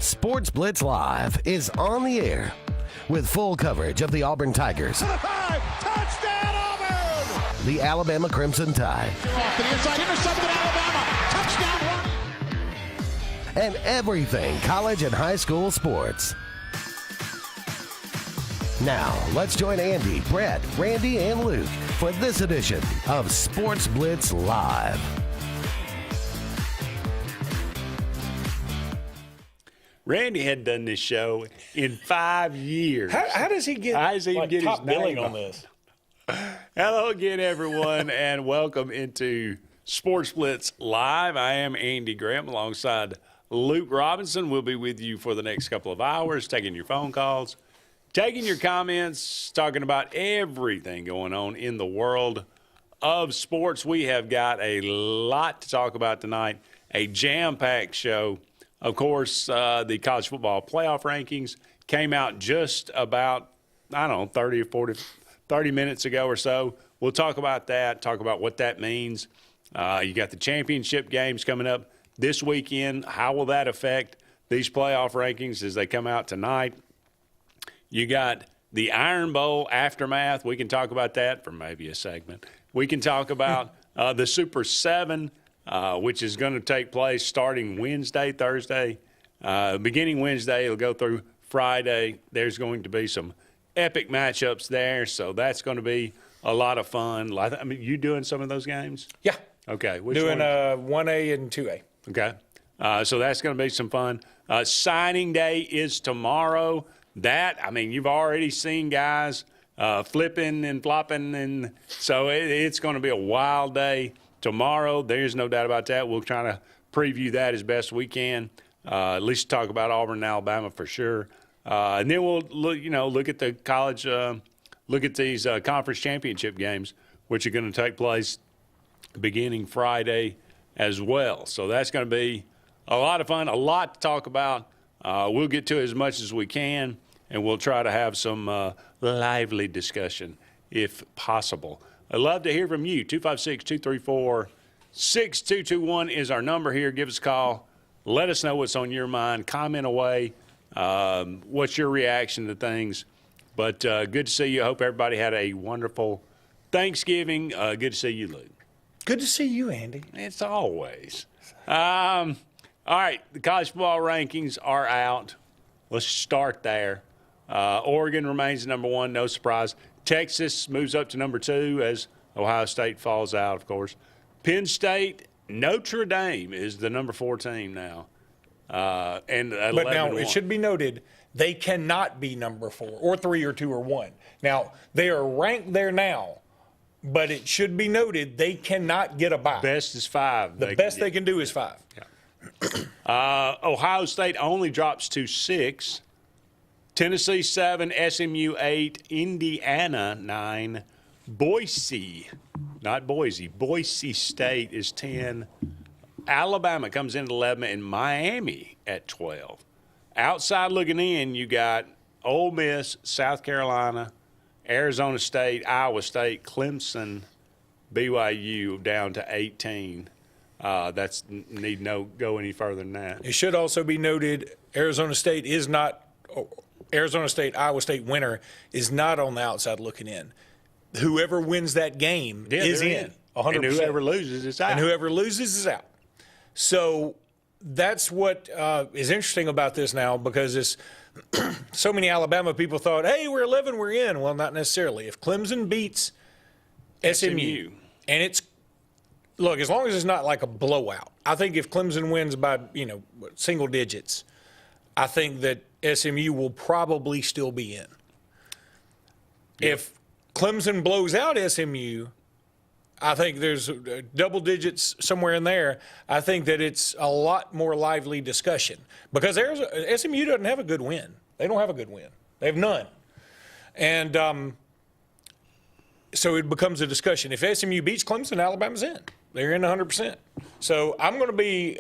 Sports Blitz Live is on the air with full coverage of the Auburn Tigers, Touchdown Auburn! the Alabama Crimson Tide, Off to the inside, intercepted Alabama. Touchdown run. and everything college and high school sports. Now, let's join Andy, Brett, Randy, and Luke for this edition of Sports Blitz Live. Randy hadn't done this show in 5 years. How does he get, get top his billing name on this? Hello again, everyone, and welcome into Sports Blitz Live. I am Andy Graham alongside Luke Robinson. We'll be with you for the next couple of hours, taking your phone calls, taking your comments, talking about everything going on in the world of sports. We have got a lot to talk about tonight, a jam-packed show. Of course, the college football playoff rankings came out just about, 30 minutes ago or so. We'll talk about that, talk about what that means. You got the championship games coming up this weekend. How will that affect these playoff rankings as they come out tonight? You got the Iron Bowl aftermath. We can talk about that for maybe a segment. We can talk about the Super 7, which is going to take place starting Wednesday, Thursday. Beginning Wednesday, it'll go through Friday. There's going to be some epic matchups there, so that's going to be a lot of fun. I mean, you doing some of those games? Yeah. Okay. Which doing one? 1A and 2A. Okay. So that's going to be some fun. Signing day is tomorrow. You've already seen guys flipping and flopping, and so it's going to be a wild day tomorrow. There's no doubt about that. We'll try to preview that as best we can. At least talk about Auburn and Alabama for sure. And then we'll look at the college, look at these conference championship games, which are going to take place beginning Friday as well. So that's going to be a lot of fun, a lot to talk about. We'll get to as much as we can, and we'll try to have some lively discussion if possible. I'd love to hear from you. 256-234-6221 is our number here. Give us a call. Let us know what's on your mind. Comment away. What's your reaction to things? But good to see you. I hope everybody had a wonderful Thanksgiving. Good to see you, Luke. Good to see you, Andy. It's always. All right, the college football rankings are out. Let's start there. Oregon remains number one, no surprise. Texas moves up to number 2 as Ohio State falls out, of course. Penn State, Notre Dame is the number 4 team now. And 11-1. But now it should be noted, they cannot be number 4 or 3 or 2 or 1. Now, they are ranked there now, but it should be noted they cannot get a bye. Best is 5. The best they can do is 5. Yeah. Ohio State only drops to 6. Tennessee 7, SMU 8, Indiana 9, Boise, not Boise, Boise State is 10. Alabama comes in at 11, and Miami at 12. Outside looking in, you got Ole Miss, South Carolina, Arizona State, Iowa State, Clemson, BYU down to 18. That's need no go any further than that. It should also be noted Arizona State, Iowa State winner is not on the outside looking in. Whoever wins that game is in. 100%. And whoever loses is out. And whoever loses is out. So that's what is interesting about this now, because it's so many Alabama people thought, hey, we're 11, we're in. Well, not necessarily. If Clemson beats SMU, and it's – look, as long as it's not like a blowout, I think if Clemson wins by, single digits, I think that SMU will probably still be in. Yep. If Clemson blows out SMU, I think there's double digits somewhere in there. I think that it's a lot more lively discussion, because SMU doesn't have a good win. They don't have a good win. They have none. And so it becomes a discussion. If SMU beats Clemson, Alabama's in. They're in 100%. So I'm going to be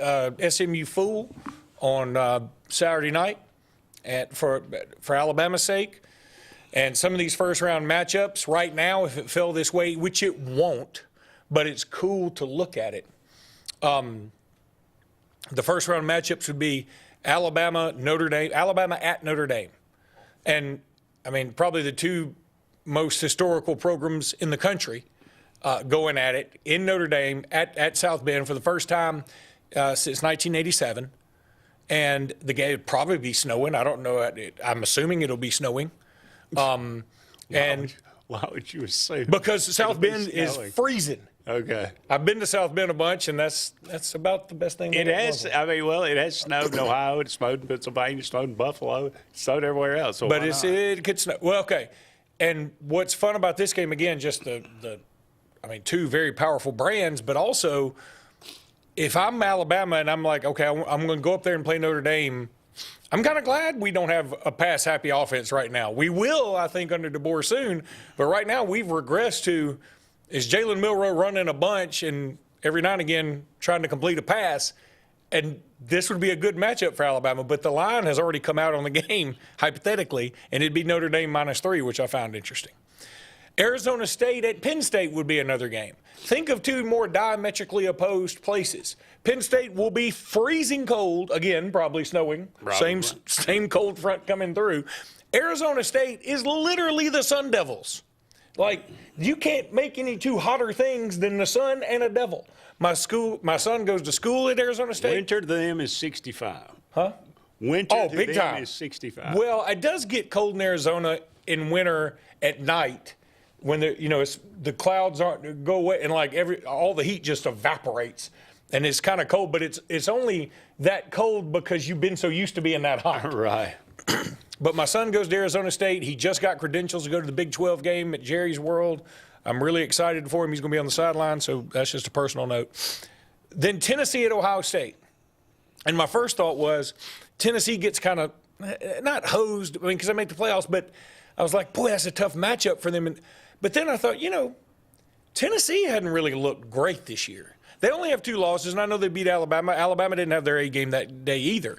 SMU fool on Saturday night for Alabama's sake. And some of these first-round matchups right now, if it fell this way, which it won't, but it's cool to look at it, the first-round matchups would be Alabama at Notre Dame. And, I mean, probably the two most historical programs in the country going at it in Notre Dame at South Bend for the first time since 1987. And the game would probably be snowing. I don't know. I'm assuming it'll be snowing. Why would you assume? Because South Bend is freezing. Okay. I've been to South Bend a bunch, and that's about the best thing. It has. I mean, well, it has snowed in Ohio. It snowed in Pennsylvania. It snowed in Buffalo. It snowed everywhere else. So but it could snow. Well, okay. And what's fun about this game again? Just two very powerful brands, but also if I'm Alabama and I'm like, okay, I'm going to go up there and play Notre Dame. I'm kind of glad we don't have a pass-happy offense right now. We will, I think, under DeBoer soon. But right now we've regressed to is Jalen Milroe running a bunch and every now and again trying to complete a pass. And this would be a good matchup for Alabama. But the line has already come out on the game, hypothetically, and it'd be Notre Dame -3, which I found interesting. Arizona State at Penn State would be another game. Think of two more diametrically opposed places. Penn State will be freezing cold, again, probably snowing, same cold front coming through. Arizona State is literally the Sun Devils. Like, you can't make any two hotter things than the sun and a devil. My son goes to school at Arizona State. Winter to them is 65. Huh? Winter to big them time. is 65. Well, it does get cold in Arizona in winter at night when the clouds aren't go away and all the heat just evaporates and it's kind of cold, but it's only that cold because you've been so used to being that hot. Right. But my son goes to Arizona State. He just got credentials to go to the Big 12 game at Jerry's World. I'm really excited for him. He's going to be on the sideline, so that's just a personal note. Then Tennessee at Ohio State. And my first thought was Tennessee gets kind of not hosed, because they make the playoffs, but I was like, boy, that's a tough matchup for them. But then I thought, Tennessee hadn't really looked great this year. They only have 2 losses, and I know they beat Alabama. Alabama didn't have their A game that day either.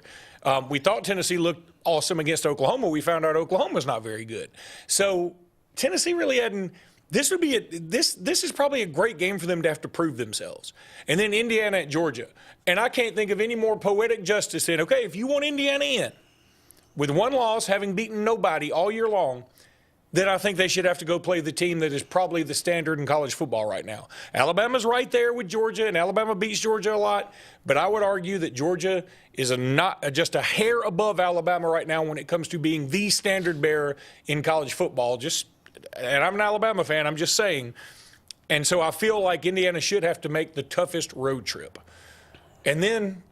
We thought Tennessee looked awesome against Oklahoma. We found out Oklahoma's not very good. So Tennessee really hadn't. This is probably a great game for them to have to prove themselves. And then Indiana at Georgia. And I can't think of any more poetic justice than, okay, if you want Indiana in with 1 loss, having beaten nobody all year long, then I think they should have to go play the team that is probably the standard in college football right now. Alabama's right there with Georgia, and Alabama beats Georgia a lot. But I would argue that Georgia is just a hair above Alabama right now when it comes to being the standard bearer in college football. And I'm an Alabama fan, I'm just saying. And so I feel like Indiana should have to make the toughest road trip. And then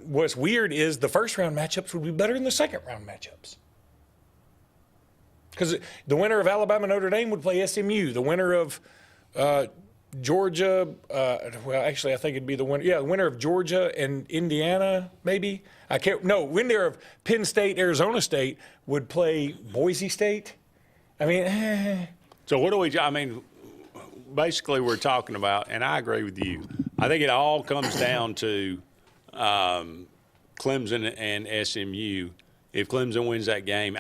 what's weird is the first-round matchups would be better than the second-round matchups. Because the winner of Alabama-Notre Dame would play SMU. The winner of Georgia, I think it'd be the winner. Yeah, the winner of Georgia and Indiana, maybe. Winner of Penn State, Arizona State would play Boise State. So what do we? Basically, we're talking about, and I agree with you. I think it all comes down to Clemson and SMU. If Clemson wins that game,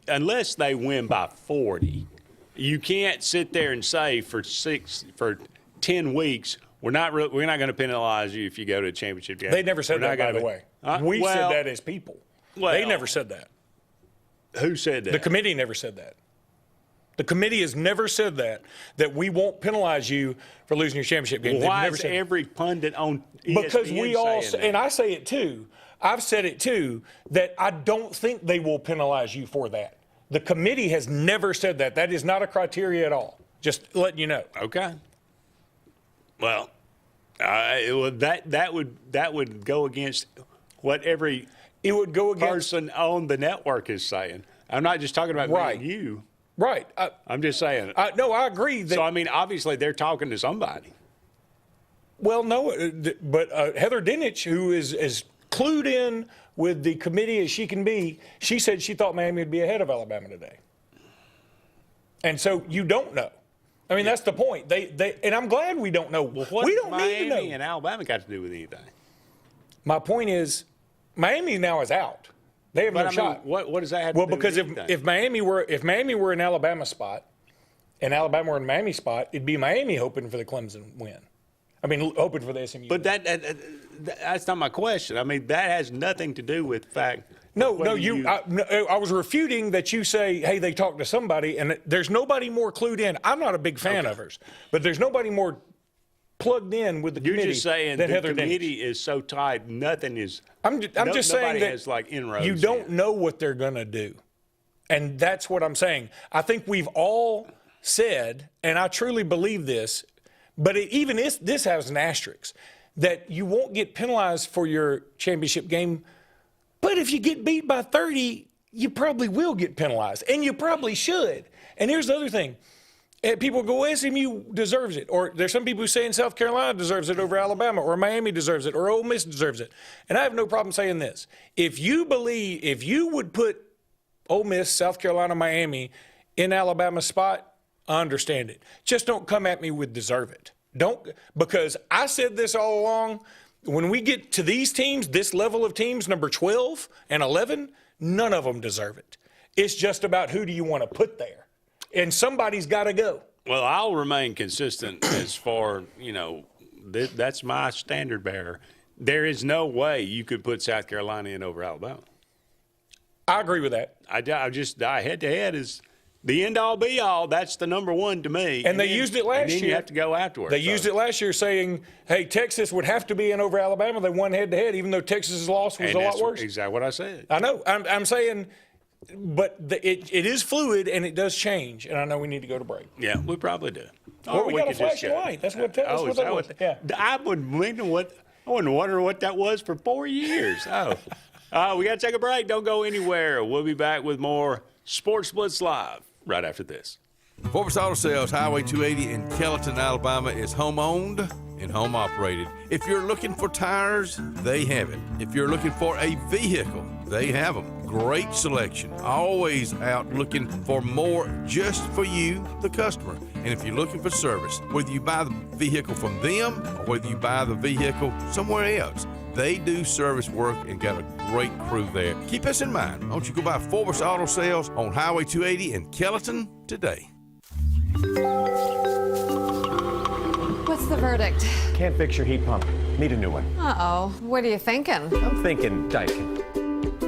unless they win by 40, you can't sit there and say for 10 weeks we're not going to penalize you if you go to a championship game. They never said that, by the way. We said that as people. They never said that. Who said that? The committee never said that. The committee has never said that we won't penalize you for losing your championship game. Well, why is every pundit on ESPN because we all saying that? And I say it too. I've said it too, that I don't think they will penalize you for that. The committee has never said that. That is not a criteria at all. Just letting you know. Okay. Well, that would go against what every person on the network is saying. I'm not just talking about me and you. Right. I'm just saying. No, I agree. So, obviously they're talking to somebody. Well, no, but Heather Dinich, who is as clued in with the committee as she can be, she said she thought Miami would be ahead of Alabama today. And so you don't know. That's the point. They and I'm glad we don't know. Well, what we don't Miami need to know. And Alabama got to do with anything? My point is, Miami now is out. They have no shot. What does that have to do with anything? Well, because if Miami were in Alabama spot, and Alabama were in Miami spot, it'd be Miami hoping for the Clemson win. Hoping for the SMU. But that's not my question. I mean, that has nothing to do with fact. No, whether I was refuting that you say, hey, they talked to somebody, and there's nobody more clued in. I'm not a big fan of hers, but there's nobody more plugged in with the committee. You're just saying than the Heather committee Dennis. is so tight, nothing is. I'm just saying that has like inroads you don't yet. know what they're going to do. And that's what I'm saying. I think we've all said, and I truly believe this, but this has an asterisk, that you won't get penalized for your championship game. But if you get beat by 30, you probably will get penalized, and you probably should. And here's the other thing. People go, SMU deserves it. Or there's some people who say in South Carolina deserves it over Alabama, or Miami deserves it, or Ole Miss deserves it. And I have no problem saying this. If you would put Ole Miss, South Carolina, Miami in Alabama's spot, I understand it. Just don't come at me with deserve it. Because I said this all along. When we get to these teams, this level of teams, number 12 and 11, none of them deserve it. It's just about who do you want to put there. And somebody's got to go. Well, I'll remain consistent as far, that's my standard bearer. There is no way you could put South Carolina in over Alabama. I agree with that. Head-to-head is the end-all, be-all. That's the number one to me. And they used it last and then year. You have to go afterwards. They used it last year saying, hey, Texas would have to be in over Alabama. They won head-to-head, even though Texas's loss was a lot worse. Exactly what I said. I know. I'm saying, but it is fluid, and it does change. And I know we need to go to break. Yeah, we probably do. Well, Or we got a could just flashing go. light. That's what that was. Yeah. I wouldn't wonder what that was for 4 years. We got to take a break. Don't go anywhere. We'll be back with more Sports Blitz Live right after this. Sportz Auto Sales, Highway 280 in Kellyton, Alabama, is home-owned and home-operated. If you're looking for tires, they have it. If you're looking for a vehicle, they have them. Great selection. Always out looking for more just for you, the customer. And if you're looking for service, whether you buy the vehicle from them or whether you buy the vehicle somewhere else, they do service work and got a great crew there. Keep us in mind. Why don't you go by Sportz Auto Sales on Highway 280 in Kellyton today. What's the verdict? Can't fix your heat pump. Need a new one. Uh-oh. What are you thinking? I'm thinking Daikin.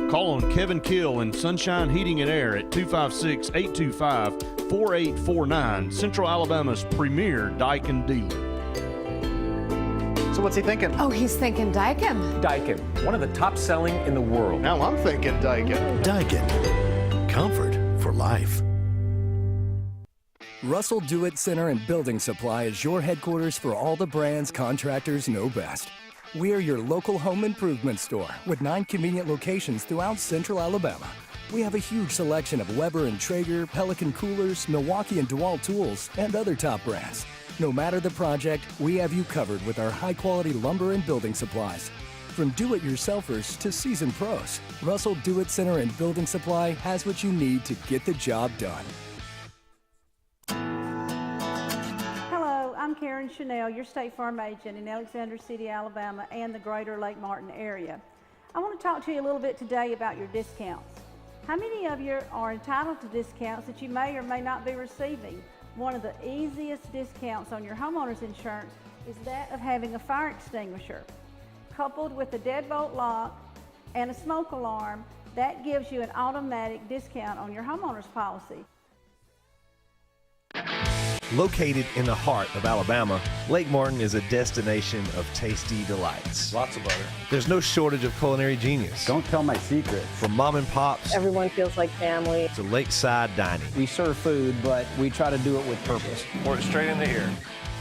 Call on Kevin Kill in Sunshine Heating and Air at 256-825-4849, Central Alabama's premier Daikin dealer. So what's he thinking? Oh, he's thinking Daikin. Daikin, one of the top selling in the world. Now I'm thinking Daikin. Daikin. Comfort for life. Russell Do-It Center and Building Supply is your headquarters for all the brands contractors know best. We are your local home improvement store with 9 convenient locations throughout Central Alabama. We have a huge selection of Weber and Traeger, Pelican coolers, Milwaukee and DeWalt tools, and other top brands. No matter the project, we have you covered with our high-quality lumber and building supplies. From do-it-yourselfers to seasoned pros, Russell Do-It Center and Building Supply has what you need to get the job done. Hello, I'm Karen Chanel, your State Farm agent in Alexander City, Alabama, and the greater Lake Martin area. I want to talk to you a little bit today about your discounts. How many of you are entitled to discounts that you may or may not be receiving? One of the easiest discounts on your homeowner's insurance is that of having a fire extinguisher. Coupled with a deadbolt lock and a smoke alarm, that gives you an automatic discount on your homeowner's policy. Located in the heart of Alabama, Lake Martin is a destination of tasty delights. Lots of butter. There's no shortage of culinary genius. Don't tell my secrets. From mom and pops Everyone feels like family. to lakeside dining. We serve food, but we try to do it with purpose. Pour it straight in the ear.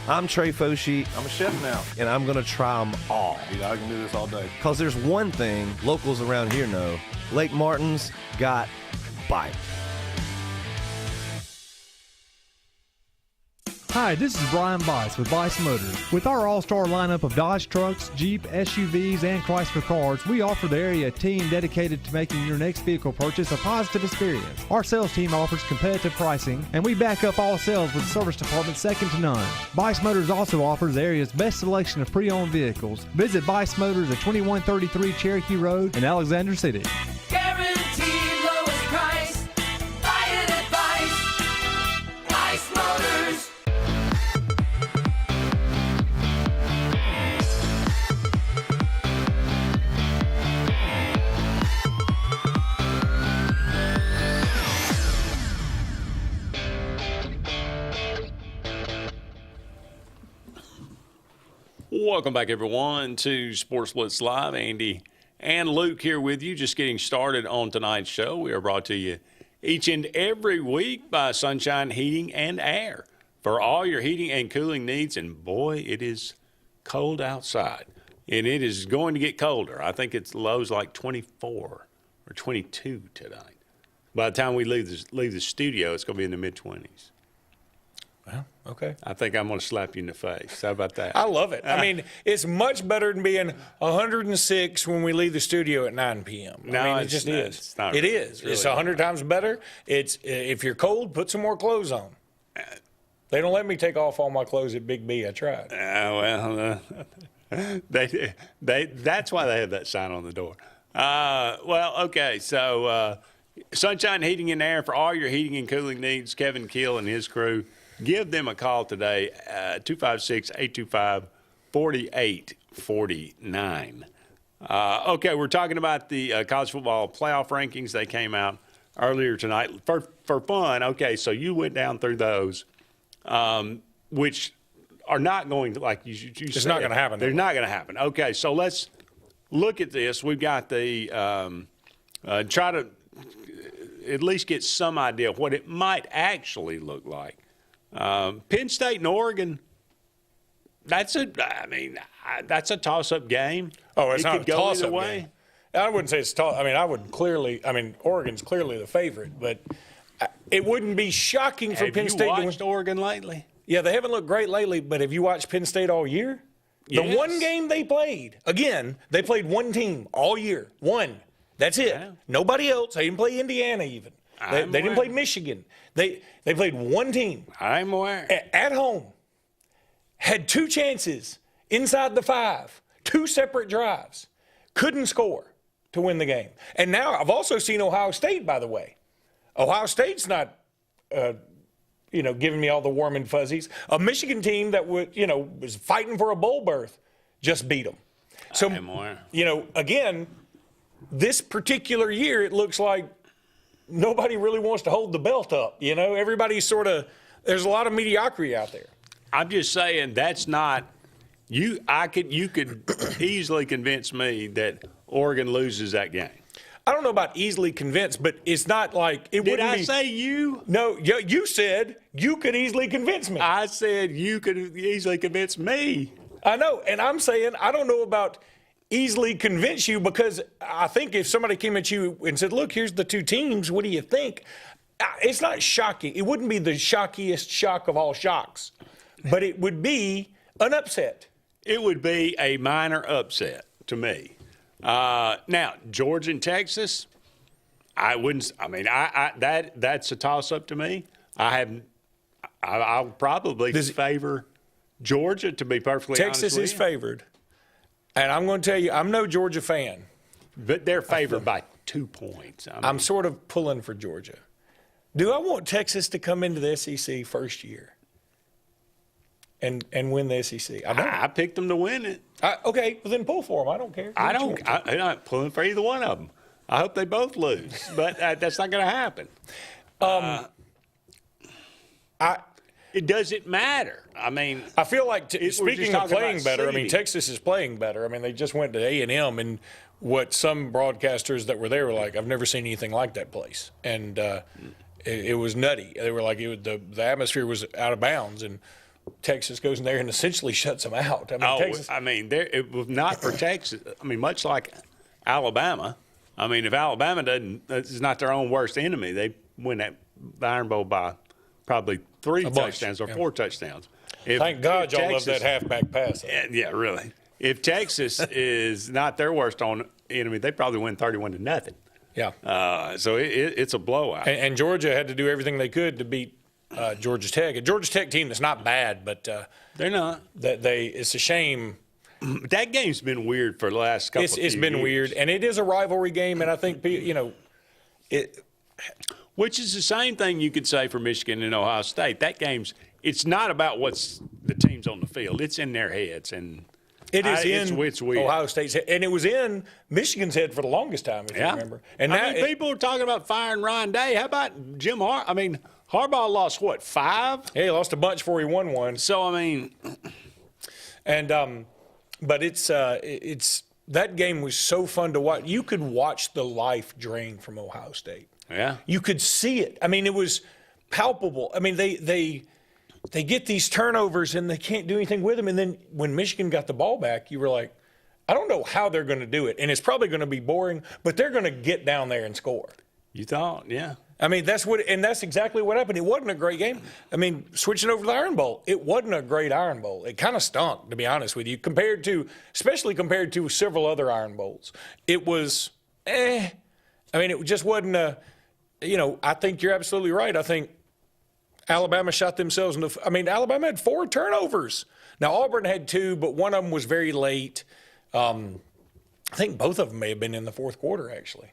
I'm Trey Foshee, I'm a chef now. and I'm going to try them all. I can do this all day. Because there's one thing locals around here know. Lake Martin's got bite. Hi, this is Brian Bice with Bice Motors. With our all-star lineup of Dodge trucks, Jeep, SUVs, and Chrysler cars, we offer the area a team dedicated to making your next vehicle purchase a positive experience. Our sales team offers competitive pricing, and we back up all sales with a service department second to none. Bice Motors also offers the area's best selection of pre-owned vehicles. Visit Bice Motors at 2133 Cherokee Road in Alexander City. Guaranteed lowest price. Buy it at Bice Motors. Welcome back, everyone, to Sports Blitz Live. Andy and Luke here with you, just getting started on tonight's show. We are brought to you each and every week by Sunshine Heating and Air for all your heating and cooling needs. And, boy, it is cold outside, and it is going to get colder. I think it's lows like 24 or 22 tonight. By the time we leave the studio, it's going to be in the mid-20s. Well, okay. I think I'm going to slap you in the face. How about that? I love it. I mean, it's much better than being 106 when we leave the studio at 9 p.m. No, I mean, it it's just not. is. It's not It really. is. It's really It's 100 times better. It's if you're cold, put some more clothes on. They don't let me take off all my clothes at Big B. I tried. That's why they have that sign on the door. Okay, so Sunshine Heating and Air for all your heating and cooling needs. Kevin Keel and his crew. Give them a call today, 256-825-4849. Okay, we're talking about the college football playoff rankings. They came out earlier tonight for fun. Okay, so you went down through those, which are not going to, like you said. It's not going to happen. They're not going to happen. Okay, so let's look at this. We've got the try to at least get some idea of what it might actually look like. Penn State and Oregon, that's a toss-up game. Oh, it's it not could a go toss-up either way. game. I wouldn't say it's toss. I mean, Oregon's clearly the favorite, but it wouldn't be shocking for Penn State to win. Have you watched Oregon lately? Yeah, they haven't looked great lately, but have you watched Penn State all year? Yes. The one game they played, again, they played one team all year. One. That's it. Yeah. Nobody else. They didn't play Indiana even. They didn't play Michigan. They played one team. I'm aware. At home. Had two chances inside the 5. 2 separate drives. Couldn't score to win the game. And now I've also seen Ohio State, by the way. Ohio State's not giving me all the warm and fuzzies. A Michigan team that was fighting for a bowl berth just beat them. So, again, this particular year, it looks like nobody really wants to hold the belt up. Everybody's there's a lot of mediocrity out there. I'm just saying that's not you. You could easily convince me that Oregon loses that game. I don't know about easily convinced, but it's not like it wouldn't be. Did I say you? No, you said you could easily convince me. I said you could easily convince me. I know, and I'm saying I don't know about easily convince you, because I think if somebody came at you and said, look, here's the two teams, what do you think? It's not shocking. It wouldn't be the shockiest shock of all shocks, but it would be an upset. It would be a minor upset to me. Now, Georgia and Texas, I wouldn't. I mean, that's a toss-up to me. I'll probably favor Georgia, to be perfectly honest with you. Texas is favored, and I'm going to tell you, I'm no Georgia fan, but they're favored by 2 points. I'm sort of pulling for Georgia. Do I want Texas to come into the SEC first year and win the SEC? I don't. I picked them to win it. Okay, well then pull for them. I don't care. I'm not pulling for either one of them. I hope they both lose, but that's not going to happen. It doesn't matter. I mean, I feel like speaking of playing better, seeding. Texas is playing better. I mean, they just went to A&M, and what some broadcasters that were there were like, I've never seen anything like that place, and it was nutty. They were like, the atmosphere was out of bounds, and Texas goes in there and essentially shuts them out. It was not for Texas. I mean, much like Alabama. I mean, if Alabama is not their own worst enemy, they win the Iron Bowl by probably 3 touchdowns or 4 touchdowns. Thank God y'all love that halfback pass. Yeah, really. If Texas is not their worst enemy, they probably win 31-0. Yeah. So it's a blowout. And Georgia had to do everything they could to beat Georgia Tech. A Georgia Tech team that's not bad, but they're not. It's a shame. That game's been weird for the last couple of years. It's been weird, and it is a rivalry game, and I think which is the same thing you could say for Michigan and Ohio State. That game's it's not about what's the teams on the field. It's in their heads, and it's weird. Ohio State's head, and it was in Michigan's head for the longest time, if you remember. And people are talking about firing Ryan Day. How about Jim Harbaugh? I mean, Harbaugh lost what, 5? Yeah, he lost a bunch before he won one. So I mean, and But it's that game was so fun to watch. You could watch the life drain from Ohio State. Yeah. You could see it. I mean, it was palpable. I mean, they get these turnovers and they can't do anything with them. And then when Michigan got the ball back, you were like, I don't know how they're going to do it. And it's probably going to be boring, but they're going to get down there and score. You thought, yeah. I mean, that's exactly what happened. It wasn't a great game. I mean, switching over to the Iron Bowl, it wasn't a great Iron Bowl. It kind of stunk, to be honest with you, especially compared to several other Iron Bowls. It was, I mean, it just wasn't I think you're absolutely right. I think Alabama shot themselves in the – I mean, Alabama had 4 turnovers. Now, Auburn had 2, but one of them was very late. I think both of them may have been in the fourth quarter, actually.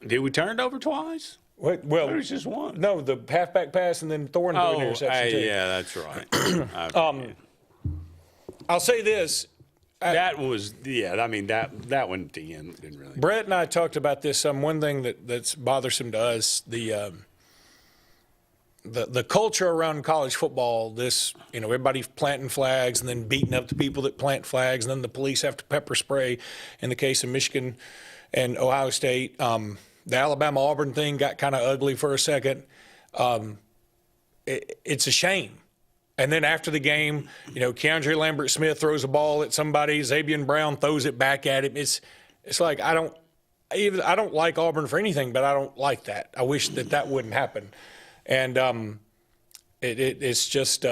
Did we turn it over twice? Well, it was just one. No, the halfback pass and then Thorne threw an interception too. Yeah, that's right. I'll say this. That was, I mean, that one at the end didn't really. Brett and I talked about this. One thing that's bothersome to us, the culture around college football, everybody planting flags and then beating up the people that plant flags, and then the police have to pepper spray in the case of Michigan and Ohio State. The Alabama-Auburn thing got kind of ugly for a second. It's a shame. And then after the game, Keandre Lambert-Smith throws a ball at somebody, Zabian Brown throws it back at him. It's like I don't like Auburn for anything, but I don't like that. I wish that wouldn't happen. And it's just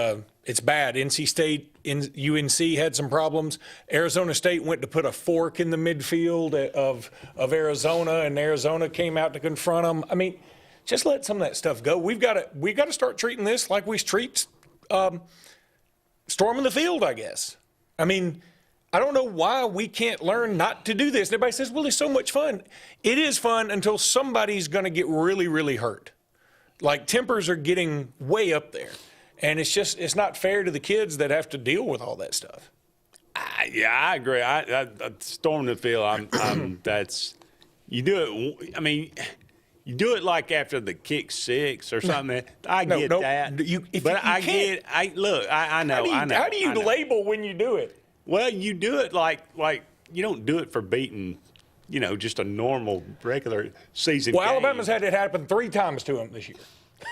it's bad. NC State, UNC had some problems. Arizona State went to put a fork in the midfield of Arizona, and Arizona came out to confront them. I mean, just let some of that stuff go. We got to start treating this like we treat storming the field, I guess. I mean, I don't know why we can't learn not to do this. Everybody says, well, it's so much fun. It is fun until somebody's going to get really, really hurt. Like, tempers are getting way up there. And it's not fair to the kids that have to deal with all that stuff. Yeah, I agree. I storming the field, you do it, I mean, you do it like after the kick 6 or something. I get that. I know. How do you label when you do it? Well, you do it like you don't do it for beating, just a normal regular season game. Alabama's had it happen 3 times to them this year.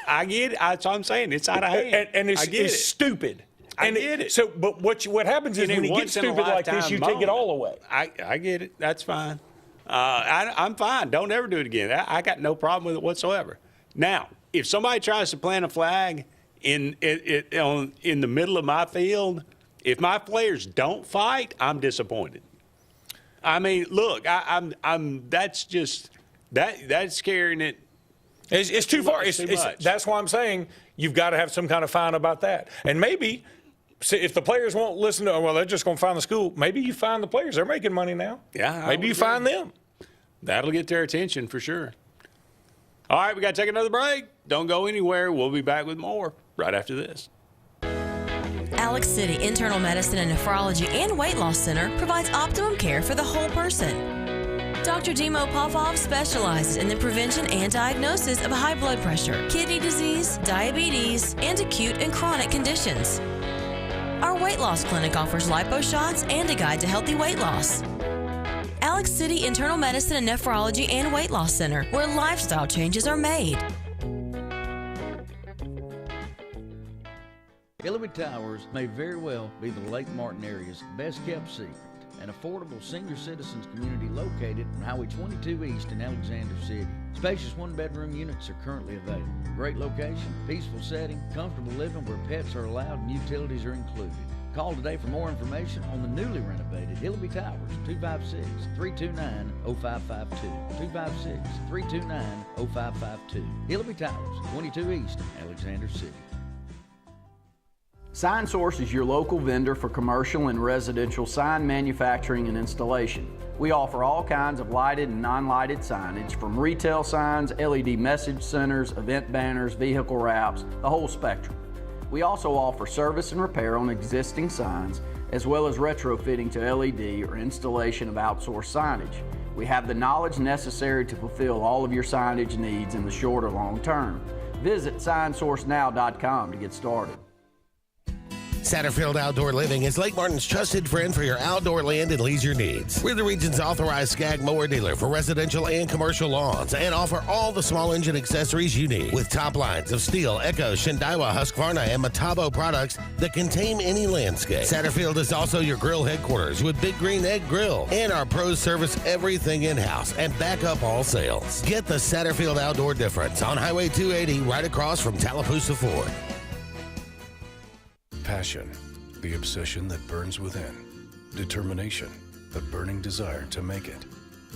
I get it. That's what I'm saying. It's out of hand. And it's stupid. I get it. So, but what happens is when you get stupid like this, you take it all away. I get it. That's fine. I'm fine. Don't ever do it again. I got no problem with it whatsoever. Now, if somebody tries to plant a flag in the middle of my field, if my players don't fight, I'm disappointed. I mean, look, that's carrying it. It's too far. That's why I'm saying you've got to have some kind of fine about that. And maybe if the players won't listen to, they're just going to find the school. Maybe you find the players. They're making money now. Yeah. Maybe you find them. That'll get their attention for sure. All right, we got to take another break. Don't go anywhere. We'll be back with more right after this. Alex City Internal Medicine and Nephrology and Weight Loss Center provides optimum care for the whole person. Dr. Dimo Popov specializes in the prevention and diagnosis of high blood pressure, kidney disease, diabetes, and acute and chronic conditions. Our weight loss clinic offers lipo shots and a guide to healthy weight loss. Alex City Internal Medicine and Nephrology and Weight Loss Center, where lifestyle changes are made. Hillary Towers may very well be the Lake Martin area's best kept secret. An affordable senior citizens community located on Highway 22 East in Alexander City. Spacious one-bedroom units are currently available. Great location, peaceful setting, comfortable living where pets are allowed and utilities are included. Call today for more information on the newly renovated Hillary Towers, 256-329-0552. 256-329-0552. Hillary Towers, 22 East, Alexander City. Sign Source is your local vendor for commercial and residential sign manufacturing and installation. We offer all kinds of lighted and non-lighted signage, from retail signs, LED message centers, event banners, vehicle wraps, the whole spectrum. We also offer service and repair on existing signs, as well as retrofitting to LED or installation of outsourced signage. We have the knowledge necessary to fulfill all of your signage needs in the short or long term. Visit signsourcenow.com to get started. Satterfield Outdoor Living is Lake Martin's trusted friend for your outdoor land and leisure needs. We're the region's authorized Skag mower dealer for residential and commercial lawns and offer all the small engine accessories you need with top lines of Steel, Echo, Shindaiwa, Husqvarna, and Metabo products that can tame any landscape. Satterfield is also your grill headquarters with Big Green Egg Grill, and our pros service everything in-house and back up all sales. Get the Satterfield Outdoor difference on Highway 280 right across from Tallapoosa Ford. Passion, the obsession that burns within. Determination, the burning desire to make it.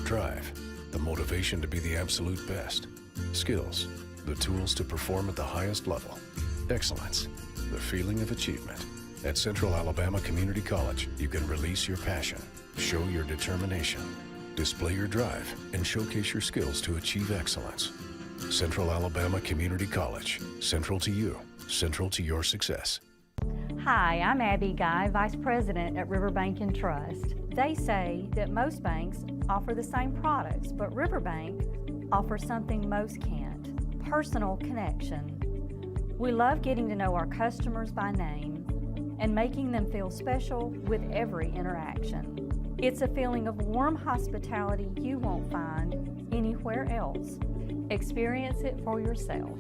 Drive, the motivation to be the absolute best. Skills, the tools to perform at the highest level. Excellence, the feeling of achievement. At Central Alabama Community College, you can release your passion, show your determination, display your drive, and showcase your skills to achieve excellence. Central Alabama Community College. Central to you. Central to your success. Hi, I'm Abby Guy, Vice President at Riverbank and Trust. They say that most banks offer the same products, but Riverbank offers something most can't: personal connection. We love getting to know our customers by name and making them feel special with every interaction. It's a feeling of warm hospitality you won't find anywhere else. Experience it for yourself.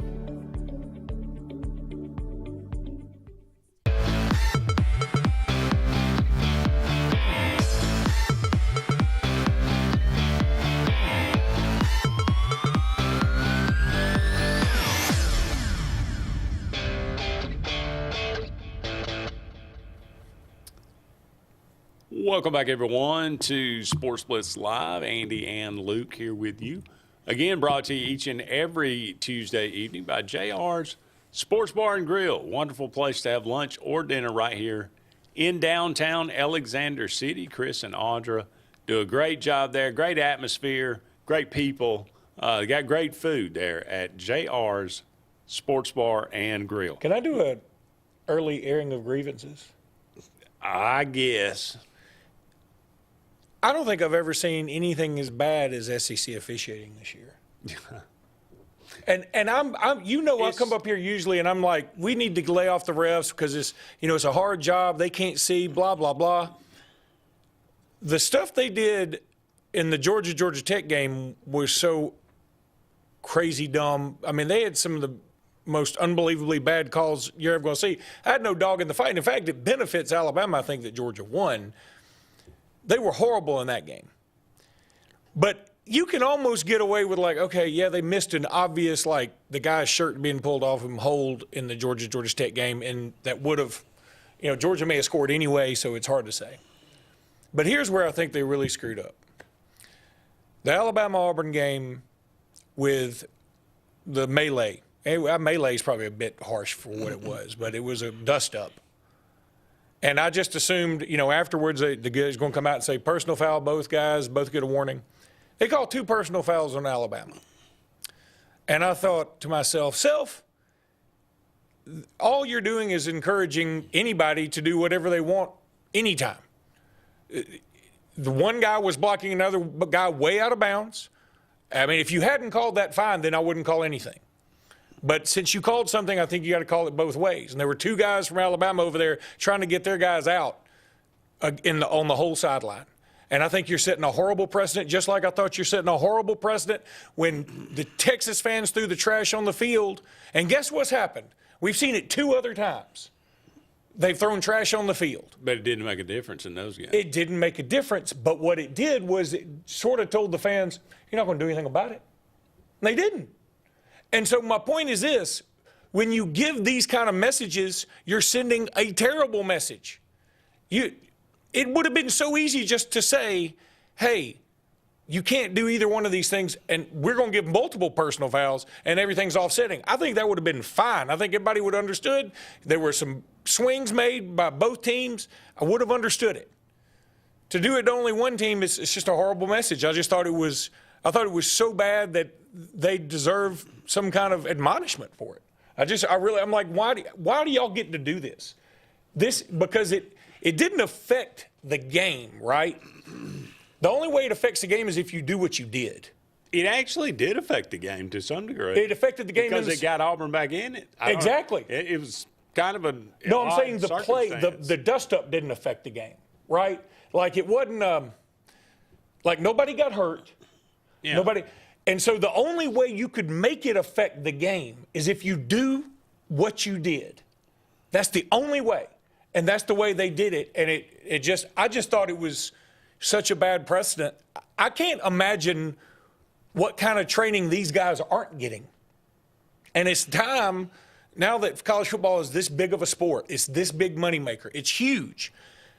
Welcome back, everyone, to Sports Blitz Live. Andy and Luke here with you. Again, brought to you each and every Tuesday evening by JR's Sports Bar and Grill. Wonderful place to have lunch or dinner right here in downtown Alexander City. Chris and Audra do a great job there. Great atmosphere, great people. They got great food there at JR's Sports Bar and Grill. Can I do an early airing of grievances? I guess. I don't think I've ever seen anything as bad as SEC officiating this year. and I'm I come up here usually and I'm like, we need to lay off the refs because it's a hard job. They can't see, blah, blah, blah. The stuff they did in the Georgia Tech game was so crazy dumb. I mean, they had some of the most unbelievably bad calls you're ever going to see. I had no dog in the fight. And in fact, it benefits Alabama, I think, that Georgia won. They were horrible in that game. But you can almost get away with like, okay, yeah, they missed an obvious, like the guy's shirt being pulled off him hold in the Georgia Tech game, and that would have, Georgia may have scored anyway, so it's hard to say. But here's where I think they really screwed up. The Alabama-Auburn game with the melee. Melee is probably a bit harsh for what it was, but it was a dust-up. And I just assumed, afterwards the guy's going to come out and say personal foul, both guys, both get a warning. They called 2 personal fouls on Alabama. And I thought to myself, all you're doing is encouraging anybody to do whatever they want anytime. The one guy was blocking another guy way out of bounds. I mean, if you hadn't called that fine, then I wouldn't call anything. But since you called something, I think you got to call it both ways. And there were 2 guys from Alabama over there trying to get their guys out on the whole sideline. And I think you're setting a horrible precedent, just like I thought you're setting a horrible precedent when the Texas fans threw the trash on the field. And guess what's happened? We've seen it 2 other times. They've thrown trash on the field. But it didn't make a difference in those games. It didn't make a difference. But what it did was it sort of told the fans, you're not going to do anything about it. And they didn't. And so my point is this, when you give these kind of messages, you're sending a terrible message. It would have been so easy just to say, hey, you can't do either one of these things, and we're going to give multiple personal fouls, and everything's offsetting. I think that would have been fine. I think everybody would have understood. There were some swings made by both teams. I would have understood it. To do it to only one team, it's just a horrible message. I thought it was so bad that they deserve some kind of admonishment for it. I'm like, why do y'all get to do this? Because it didn't affect the game, right? The only way it affects the game is if you do what you did. It actually did affect the game to some degree. It affected the game because it got Auburn back in it. Exactly. It was kind of a No, I'm saying the play, circumstance. the dust-up didn't affect the game, right? Like it wasn't, like nobody got hurt. Yeah. Nobody. And so the only way you could make it affect the game is if you do what you did. That's the only way. And that's the way they did it. And I just thought it was such a bad precedent. I can't imagine what kind of training these guys aren't getting. And it's time, now that college football is this big of a sport, it's this big moneymaker, it's huge.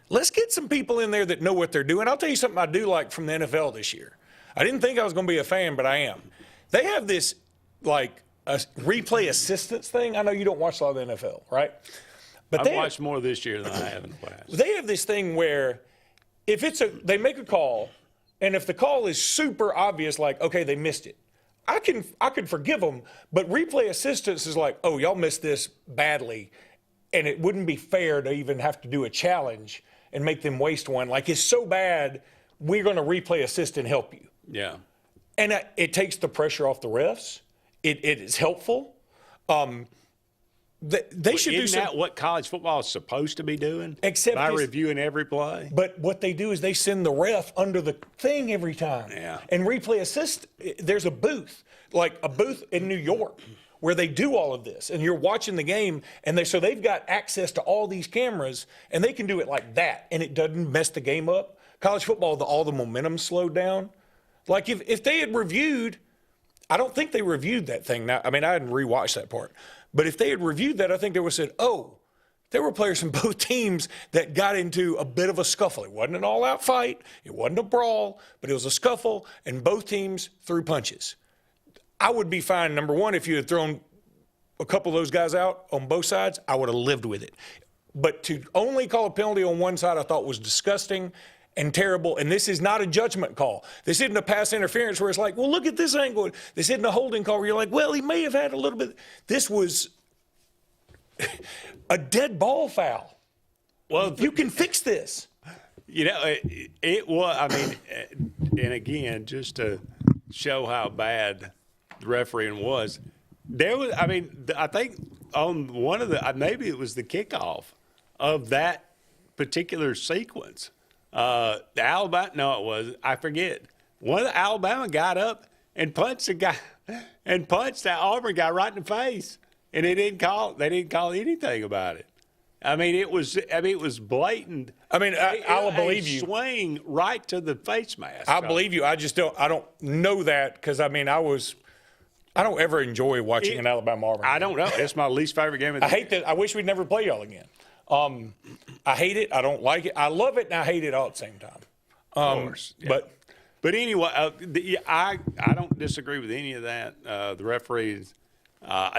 Let's get some people in there that know what they're doing. I'll tell you something I do like from the NFL this year. I didn't think I was going to be a fan, but I am. They have this, like, a replay assistance thing. I know you don't watch a lot of the NFL, right? But I've watched more this year than I have in the past. They have this thing where if they make a call, and if the call is super obvious, like, okay, they missed it, I could forgive them, but replay assistance is like, oh, y'all missed this badly, and it wouldn't be fair to even have to do a challenge and make them waste one. Like, it's so bad, we're going to replay assist and help you. Yeah. And it takes the pressure off the refs. It is helpful. They should do Isn't that what college football is supposed to be doing? Except by reviewing every play. But what they do is they send the ref under the thing every time. Yeah. And replay assist, there's a booth, like a booth in New York, where they do all of this. And you're watching the game, and so they've got access to all these cameras, and they can do it like that, and it doesn't mess the game up. College football, all the momentum slowed down. Like if they had reviewed, I don't think they reviewed that thing. Now, I mean, I hadn't rewatched that part. But if they had reviewed that, I think they would have said, oh, there were players from both teams that got into a bit of a scuffle. It wasn't an all-out fight. It wasn't a brawl, but it was a scuffle, and both teams threw punches. I would be fine, number one, if you had thrown a couple of those guys out on both sides, I would have lived with it. But to only call a penalty on one side I thought was disgusting and terrible, and this is not a judgment call. This isn't a pass interference where it's like, well, look at this angle. This isn't a holding call where you're like, well, he may have had a little bit. This was a dead ball foul. Well, you can fix this. You know, it was, I mean, and again, just to show how bad the refereeing was, there was, I mean, I think on one of the, maybe it was the kickoff of that particular sequence. The Alabama, no, it was, I forget. One of the Alabama got up and punched the guy, and punched that Auburn guy right in the face, and they didn't call anything about it. I mean, it was blatant. I mean, I will believe you. Swing right to the face mask. I believe you. I don't know that because, I mean, I don't ever enjoy watching an Alabama-Auburn. I don't know. It's my least favorite game of the year. I hate that. I wish we'd never play y'all again. I hate it. I don't like it. I love it, and I hate it all at the same time. Of course. Yeah. But anyway, I don't disagree with any of that. The referees,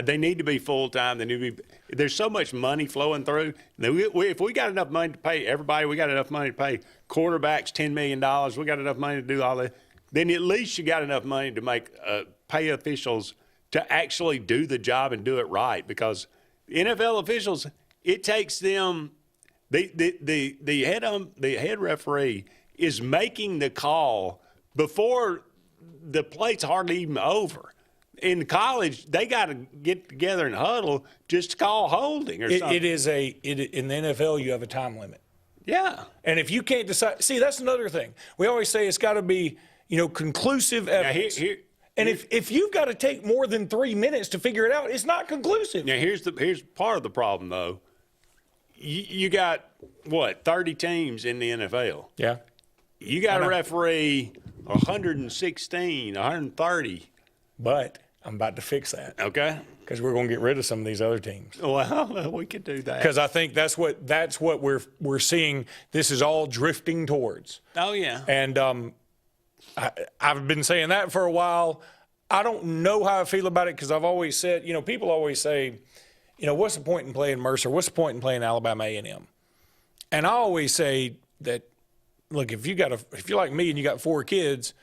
they need to be full-time. They need to be. There's so much money flowing through. If we got enough money to pay everybody, we got enough money to pay quarterbacks $10 million. We got enough money to do all that. Then at least you got enough money to make pay officials to actually do the job and do it right. Because NFL officials, it takes them. The head referee is making the call before the play's hardly even over. In college, they got to get together and huddle just to call holding or something. In the NFL, you have a time limit. Yeah. And if you can't decide, see, that's another thing. We always say it's got to be, conclusive evidence. And if you've got to take more than 3 minutes to figure it out, it's not conclusive. Now, here's part of the problem, though. You got, 30 teams in the NFL. Yeah. You got to referee 116, 130. But I'm about to fix that. Okay. Because we're going to get rid of some of these other teams. Well, we could do that. Because I think that's what we're seeing. This is all drifting towards. Oh, yeah. And I've been saying that for a while. I don't know how I feel about it because I've always said, people always say, what's the point in playing Mercer? What's the point in playing Alabama A&M? And I always say that, look, if you're like me and you got 4 kids,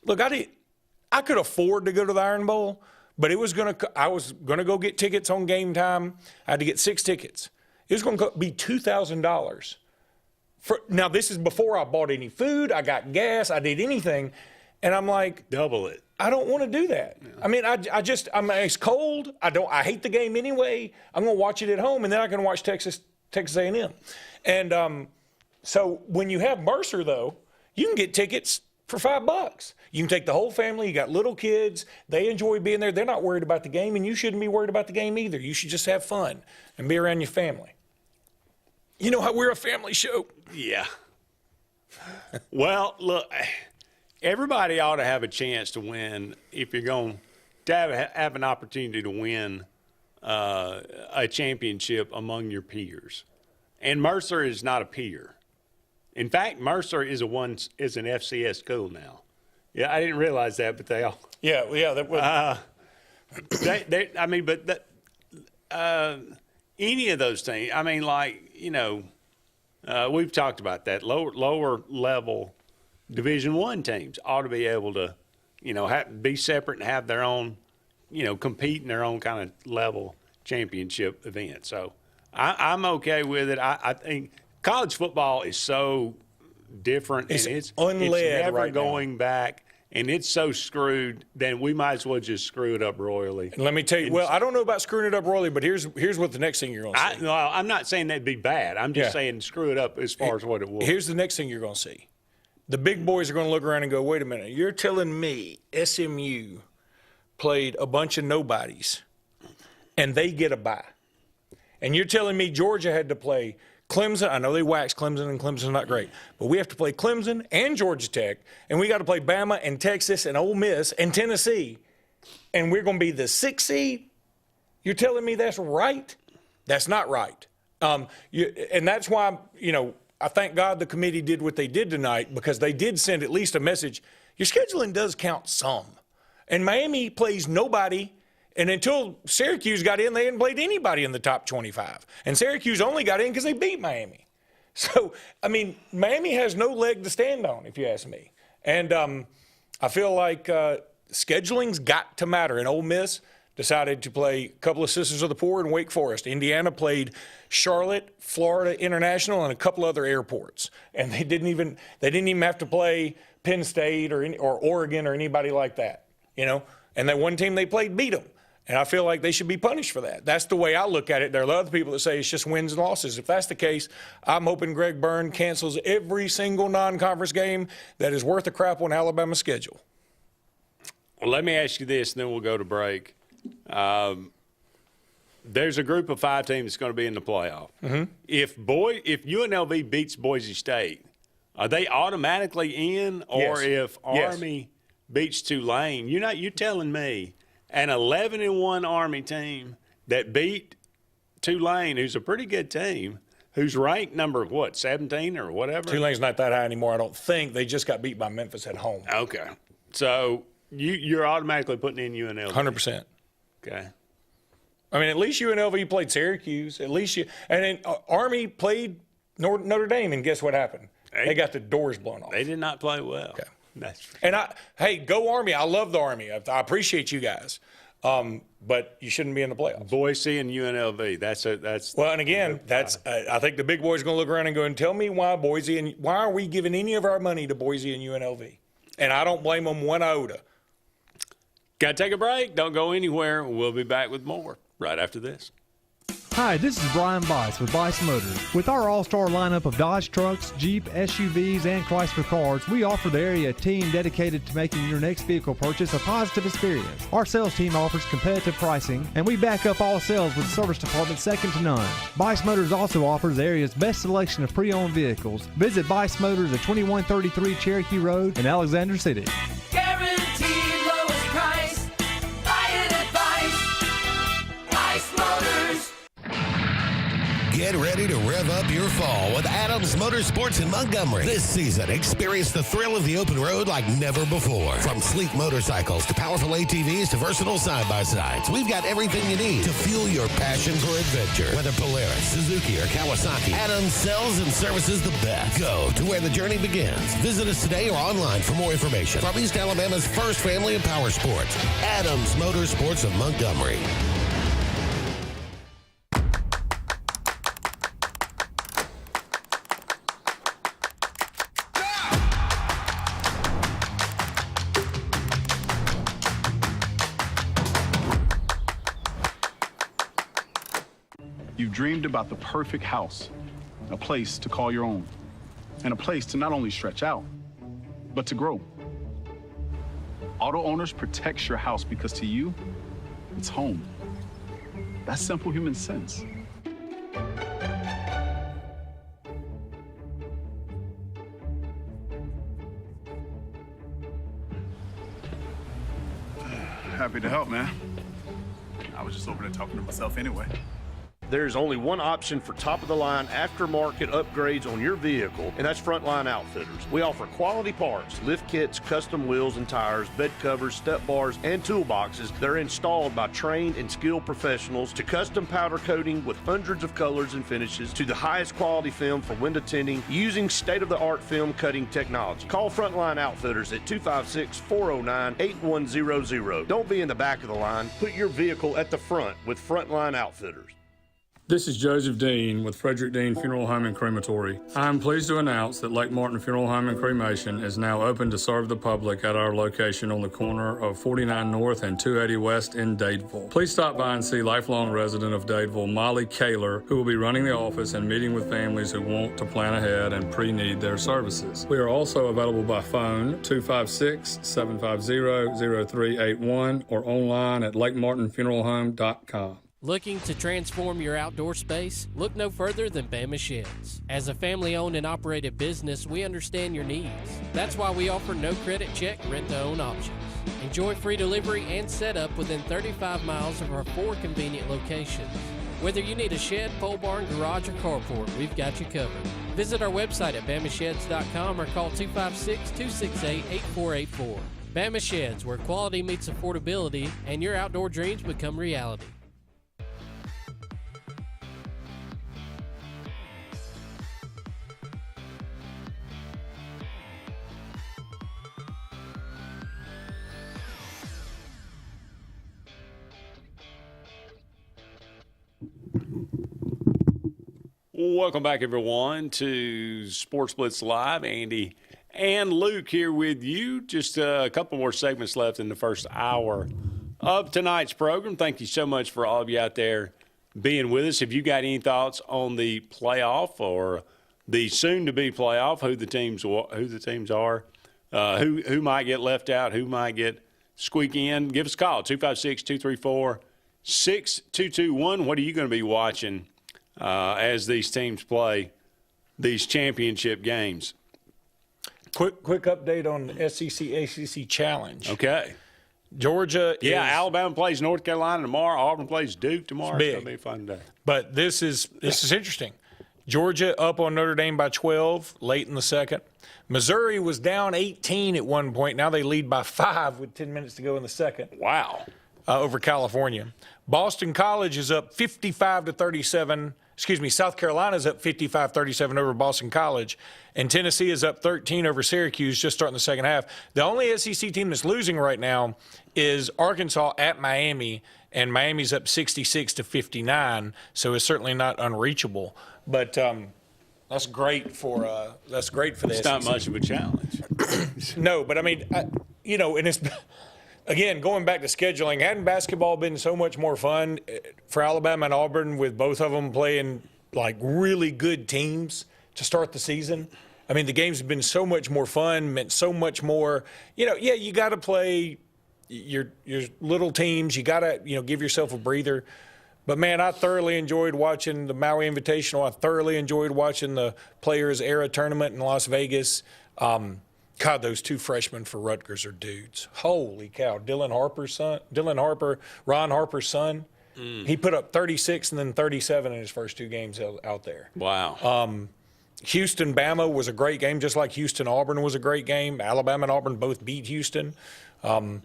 look, I could afford to go to the Iron Bowl, but I was gonna go get tickets on game time. I had to get 6 tickets. It was going to be $2,000. Now this is before I bought any food. I got gas. I did anything, and I'm like, double it. I don't want to do that. Yeah. I mean, it's cold. I hate the game anyway. I'm going to watch it at home, and then I can watch Texas A&M. And so when you have Mercer, though, you can get tickets for $5. You can take the whole family. You got little kids. They enjoy being there. They're not worried about the game, and you shouldn't be worried about the game either. You should just have fun and be around your family. You know how we're a family show. Yeah. Well, look, everybody ought to have a chance to win if you're going to have an opportunity to win a championship among your peers. And Mercer is not a peer. In fact, Mercer is an FCS school now. Yeah, I didn't realize that, but they all. Yeah. That was. Any of those teams. I mean, like, we've talked about that. Lower level Division I teams ought to be able to, be separate and have their own, compete in their own kind of level championship event. So I'm okay with it. I think college football is so different. It's and it's never right going back. And it's so screwed, then we might as well just screw it up royally. And let me tell you, I don't know about screwing it up royally, but here's what the next thing you're going to see. I'm not saying that'd be bad. I'm just saying screw it up as far as what it will. Here's the next thing you're going to see. The big boys are going to look around and go, wait a minute, you're telling me SMU played a bunch of nobodies and they get a bye. And you're telling me Georgia had to play Clemson. I know they waxed Clemson, and Clemson's not great. But we have to play Clemson and Georgia Tech, and we got to play Bama and Texas and Ole Miss and Tennessee, and we're going to be the 6th seed? You're telling me that's right? That's not right. And that's why, I thank God the committee did what they did tonight, because they did send at least a message. Your scheduling does count some. And Miami plays nobody. And until Syracuse got in, they hadn't played anybody in the top 25. And Syracuse only got in because they beat Miami. So, Miami has no leg to stand on, if you ask me. And I feel like scheduling's got to matter. And Ole Miss decided to play a couple of Sisters of the Poor in Wake Forest. Indiana played Charlotte, Florida International, and a couple other airports. And they didn't even have to play Penn State or Oregon or anybody like that, And that one team they played beat them. And I feel like they should be punished for that. That's the way I look at it. There are other people that say it's just wins and losses. If that's the case, I'm hoping Greg Byrne cancels every single non-conference game that is worth a crap on Alabama's schedule. Well, let me ask you this, and then we'll go to break. There's a group of 5 teams that's going to be in the playoff. Mm-hmm. If UNLV beats Boise State, are they automatically in? Or if Army beats Tulane, you're telling me an 11-1 Army team that beat Tulane, who's a pretty good team, who's ranked number, 17 or whatever? Tulane's not that high anymore, I don't think. They just got beat by Memphis at home. Okay. So you're automatically putting in UNLV. 100%. Okay. At least UNLV played Syracuse. At least and then Army played Notre Dame, and guess what happened? They got the doors blown off. They did not play well. Okay. Hey, go Army. I love the Army. I appreciate you guys. But you shouldn't be in the playoffs. Boise and UNLV. That's. Well, and again, I think the big boys are going to look around and go and tell me why Boise and why are we giving any of our money to Boise and UNLV? And I don't blame them one iota. Got to take a break. Don't go anywhere. We'll be back with more right after this. Hi, this is Brian Bice with Bice Motors. With our all-star lineup of Dodge trucks, Jeep, SUVs, and Chrysler cars, we offer the area team dedicated to making your next vehicle purchase a positive experience. Our sales team offers competitive pricing, and we back up all sales with a service department second to none. Bice Motors also offers the area's best selection of pre-owned vehicles. Visit Bice Motors at 2133 Cherokee Road in Alexander City. Guaranteed lowest price. Buy it at Bice Motors. Get ready to rev up your fall with Adams Motorsports in Montgomery. This season, experience the thrill of the open road like never before. From sleek motorcycles to powerful ATVs to versatile side-by-sides, we've got everything you need to fuel your passion for adventure. Whether Polaris, Suzuki, or Kawasaki, Adams sells and services the best. Go to where the journey begins. Visit us today or online for more information. From East Alabama's first family of power sports, Adams Motorsports of Montgomery. You've dreamed about the perfect house, a place to call your own, and a place to not only stretch out, but to grow. Auto Owners protects your house because to you, it's home. That's simple human sense. Happy to help, man. I was just over there talking to myself anyway. There's only one option for top-of-the-line aftermarket upgrades on your vehicle, and that's Frontline Outfitters. We offer quality parts, lift kits, custom wheels and tires, bed covers, step bars, and toolboxes that are installed by trained and skilled professionals, to custom powder coating with hundreds of colors and finishes, to the highest quality film for window tinting using state-of-the-art film cutting technology. Call Frontline Outfitters at 256-409-8100. Don't be in the back of the line. Put your vehicle at the front with Frontline Outfitters. This is Joseph Dean with Frederick Dean Funeral Home and Crematory. I am pleased to announce that Lake Martin Funeral Home and Cremation is now open to serve the public at our location on the corner of 49 North and 280 West in Dadeville. Please stop by and see lifelong resident of Dadeville, Molly Kaler, who will be running the office and meeting with families who want to plan ahead and pre-need their services. We are also available by phone, 256-750-0381, or online at lakemartinfuneralhome.com. Looking to transform your outdoor space? Look no further than Bama Sheds. As a family-owned and operated business, we understand your needs. That's why we offer no credit check, rent-to-own options. Enjoy free delivery and setup within 35 miles of our 4 convenient locations. Whether you need a shed, pole barn, garage, or carport, we've got you covered. Visit our website at bamasheds.com or call 256-268-8484. Bama Sheds, where quality meets affordability and your outdoor dreams become reality. Welcome back, everyone, to Sports Blitz Live. Andy and Luke here with you. Just a couple more segments left in the first hour of tonight's program. Thank you so much for all of you out there being with us. If you got any thoughts on the playoff or the soon-to-be playoff, who the teams are, who might get left out, who might get squeak in, give us a call, 256-234-6221. What are you going to be watching as these teams play these championship games? Quick update on the SEC-ACC Challenge. Okay. Georgia Alabama plays North Carolina tomorrow. Auburn plays Duke tomorrow. It's going to be a fun day. But this is interesting. Georgia up on Notre Dame by 12 late in the second. Missouri was down 18 at one point. Now they lead by 5 with 10 minutes to go in the second. Wow. Over California. Boston College is up 55-37. South Carolina's up 55-37 over Boston College, and Tennessee is up 13 over Syracuse just starting the second half. The only SEC team that's losing right now is Arkansas at Miami, and Miami's up 66-59, so it's certainly not unreachable. But that's great for the it's SEC. Not much of a challenge. No, but I mean, and it's. Again, going back to scheduling, hadn't basketball been so much more fun for Alabama and Auburn with both of them playing like really good teams to start the season? I mean, the games have been so much more fun, meant so much more. You got to play your little teams. You got to, give yourself a breather. But, man, I thoroughly enjoyed watching the Maui Invitational. I thoroughly enjoyed watching the Players Era Tournament in Las Vegas. God, those 2 freshmen for Rutgers are dudes. Holy cow. Ron Harper's son, he put up 36 and then 37 in his first 2 games out there. Wow. Houston-Bama was a great game, just like Houston-Auburn was a great game. Alabama and Auburn both beat Houston. And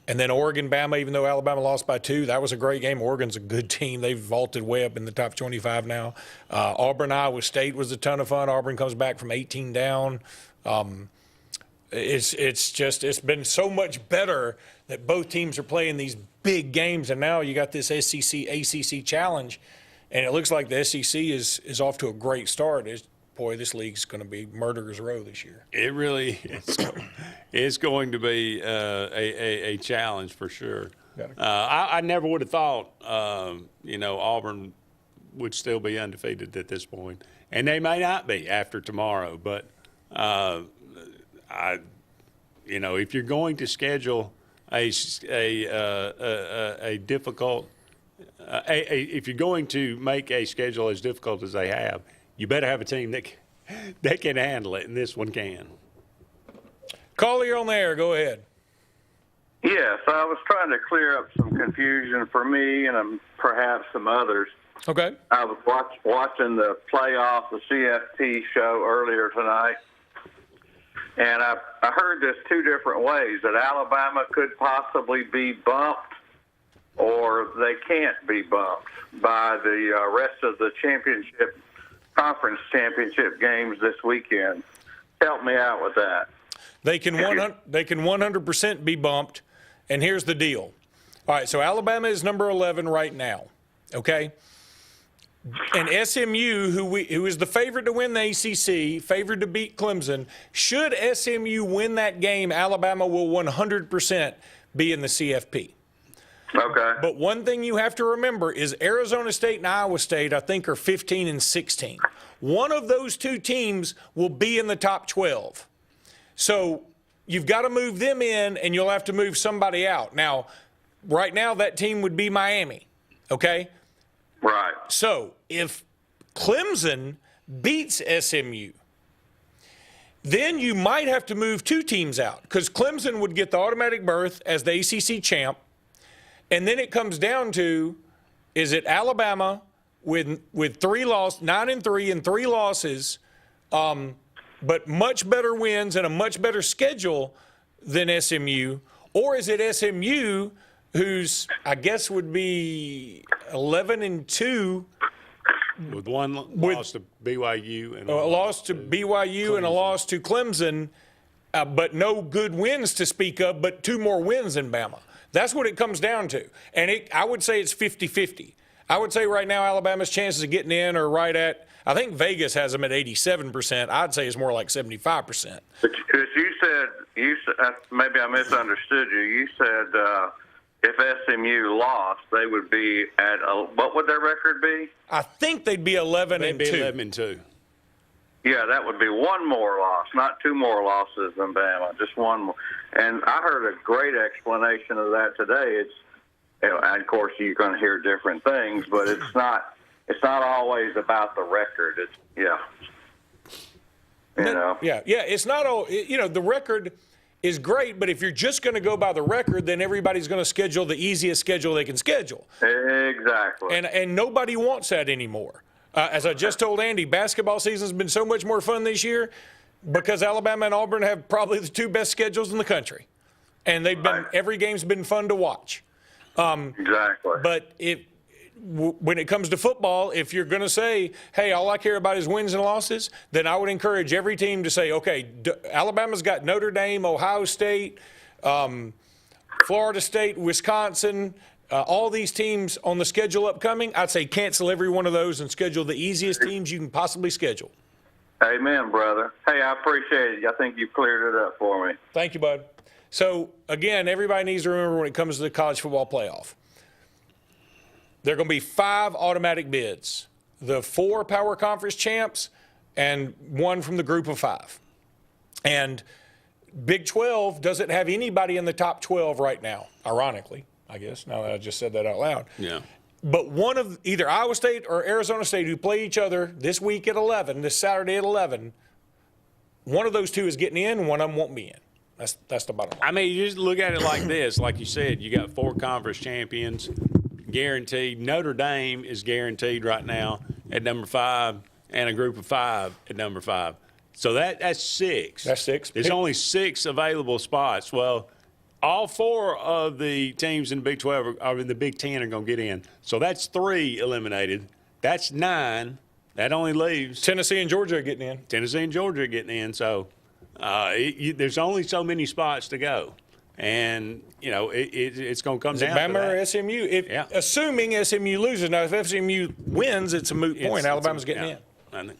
then Oregon-Bama, even though Alabama lost by 2, that was a great game. Oregon's a good team. They've vaulted way up in the top 25 now. Auburn-Iowa State was a ton of fun. Auburn comes back from 18 down. It's been so much better that both teams are playing these big games, and now you got this SEC-ACC challenge, and it looks like the SEC is off to a great start. This league's going to be murderer's row this year. It really is going to be a challenge for sure. I never would have thought, Auburn would still be undefeated at this point, and they may not be after tomorrow. But if you're going to schedule a difficult, if you're going to make a schedule as difficult as they have, you better have a team that can handle it, and this one can. Caller, you're on the air. Go ahead. Yes, I was trying to clear up some confusion for me and perhaps some others. Okay. I was watching the playoff, the CFP show earlier tonight, and I heard this two different ways, that Alabama could possibly be bumped or they can't be bumped by the rest of the conference championship games this weekend. Help me out with that. They can 100% be bumped, and here's the deal. All right, so Alabama is number 11 right now, okay? And SMU, who is the favorite to win the ACC, favored to beat Clemson, should SMU win that game, Alabama will 100% be in the CFP. Okay. But one thing you have to remember is Arizona State and Iowa State, I think, are 15 and 16. One of those two teams will be in the top 12. So you've got to move them in, and you'll have to move somebody out. Now, right now, that team would be Miami, okay? Right. So if Clemson beats SMU, then you might have to move two teams out, because Clemson would get the automatic berth as the ACC champ. And then it comes down to, is it Alabama with 9-3 and 3 losses, but much better wins and a much better schedule than SMU, or is it SMU, who's I guess would be 11-2, with one loss to BYU and a loss to BYU and a loss to Clemson, but no good wins to speak of, but 2 more wins than Bama. That's what it comes down to. And I would say it's 50-50. I would say right now Alabama's chances of getting in are right at, I think Vegas has them at 87%. I'd say it's more like 75%. Because you said, maybe I misunderstood you. You said if SMU lost, they would be at, what would their record be? I think they'd be 11-2. They'd be 11-2. Yeah, that would be 1 more loss, not 2 more losses than Bama, just 1 more. And I heard a great explanation of that today. It's, and of course, you're going to hear different things, but it's not always about the record. It's it's not all. The record is great, but if you're just going to go by the record, then everybody's going to schedule the easiest schedule they can schedule. Exactly. And nobody wants that anymore. As I just told Andy, basketball season's been so much more fun this year because Alabama and Auburn have probably the 2 best schedules in the country, and every game's been fun to watch. Exactly. But when it comes to football, if you're going to say, hey, all I care about is wins and losses, then I would encourage every team to say, okay, Alabama's got Notre Dame, Ohio State, Florida State, Wisconsin, all these teams on the schedule upcoming. I'd say cancel every one of those and schedule the easiest teams you can possibly schedule. Amen, brother. Hey, I appreciate it. I think you cleared it up for me. Thank you, bud. So, again, everybody needs to remember when it comes to the college football playoff, there are going to be 5 automatic bids, the 4 power conference champs and 1 from the group of 5. And Big 12 doesn't have anybody in the top 12 right now, ironically, I guess, now that I just said that out loud. Yeah. But one of either Iowa State or Arizona State, who play each other this week at 11, this Saturday at 11, one of those 2 is getting in, one of them won't be in. That's the bottom line. I mean, you just look at it like this. Like you said, you got 4 conference champions guaranteed. Notre Dame is guaranteed right now at number 5, and a group of 5 at number 5. So that's 6. That's 6. There's only 6 available spots. Well, all 4 of the teams in the Big 12 or in the Big 10 are going to get in. So that's 3 eliminated. That's 9. That only leaves Tennessee and Georgia are getting in. Tennessee and Georgia are getting in. So there's only so many spots to go. And, it's going to come down to that. Bama or SMU? Assuming SMU loses. Now, if SMU wins, it's a moot point. Alabama's getting in.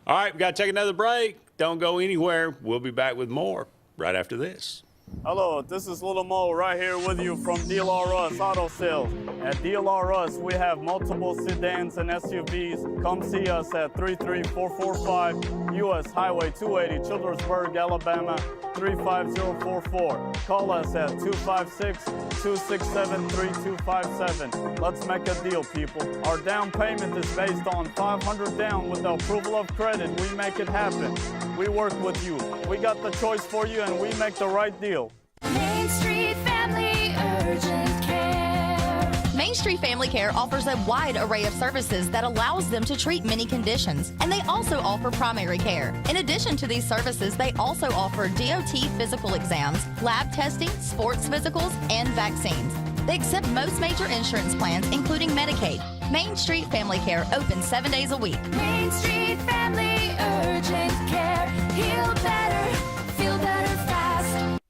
All right, we've got to take another break. Don't go anywhere. We'll be back with more right after this. Hello, this is Little Mo right here with you from DLR Us Auto Sales. At DLR Us, we have multiple sedans and SUVs. Come see us at 33445 US Highway 280, Childersburg, Alabama 35044. Call us at 256-267-3257. Let's make a deal, people. Our down payment is based on $500 down with the approval of credit. We make it happen. We work with you. We got the choice for you, and we make the right deal. Main Street Family Urgent Care. Main Street Family Care offers a wide array of services that allows them to treat many conditions, and they also offer primary care. In addition to these services, they also offer DOT physical exams, lab testing, sports physicals, and vaccines. They accept most major insurance plans, including Medicaid. Main Street Family Care opens 7 days a week. Main Street Family Urgent Care. Heal better, feel better fast.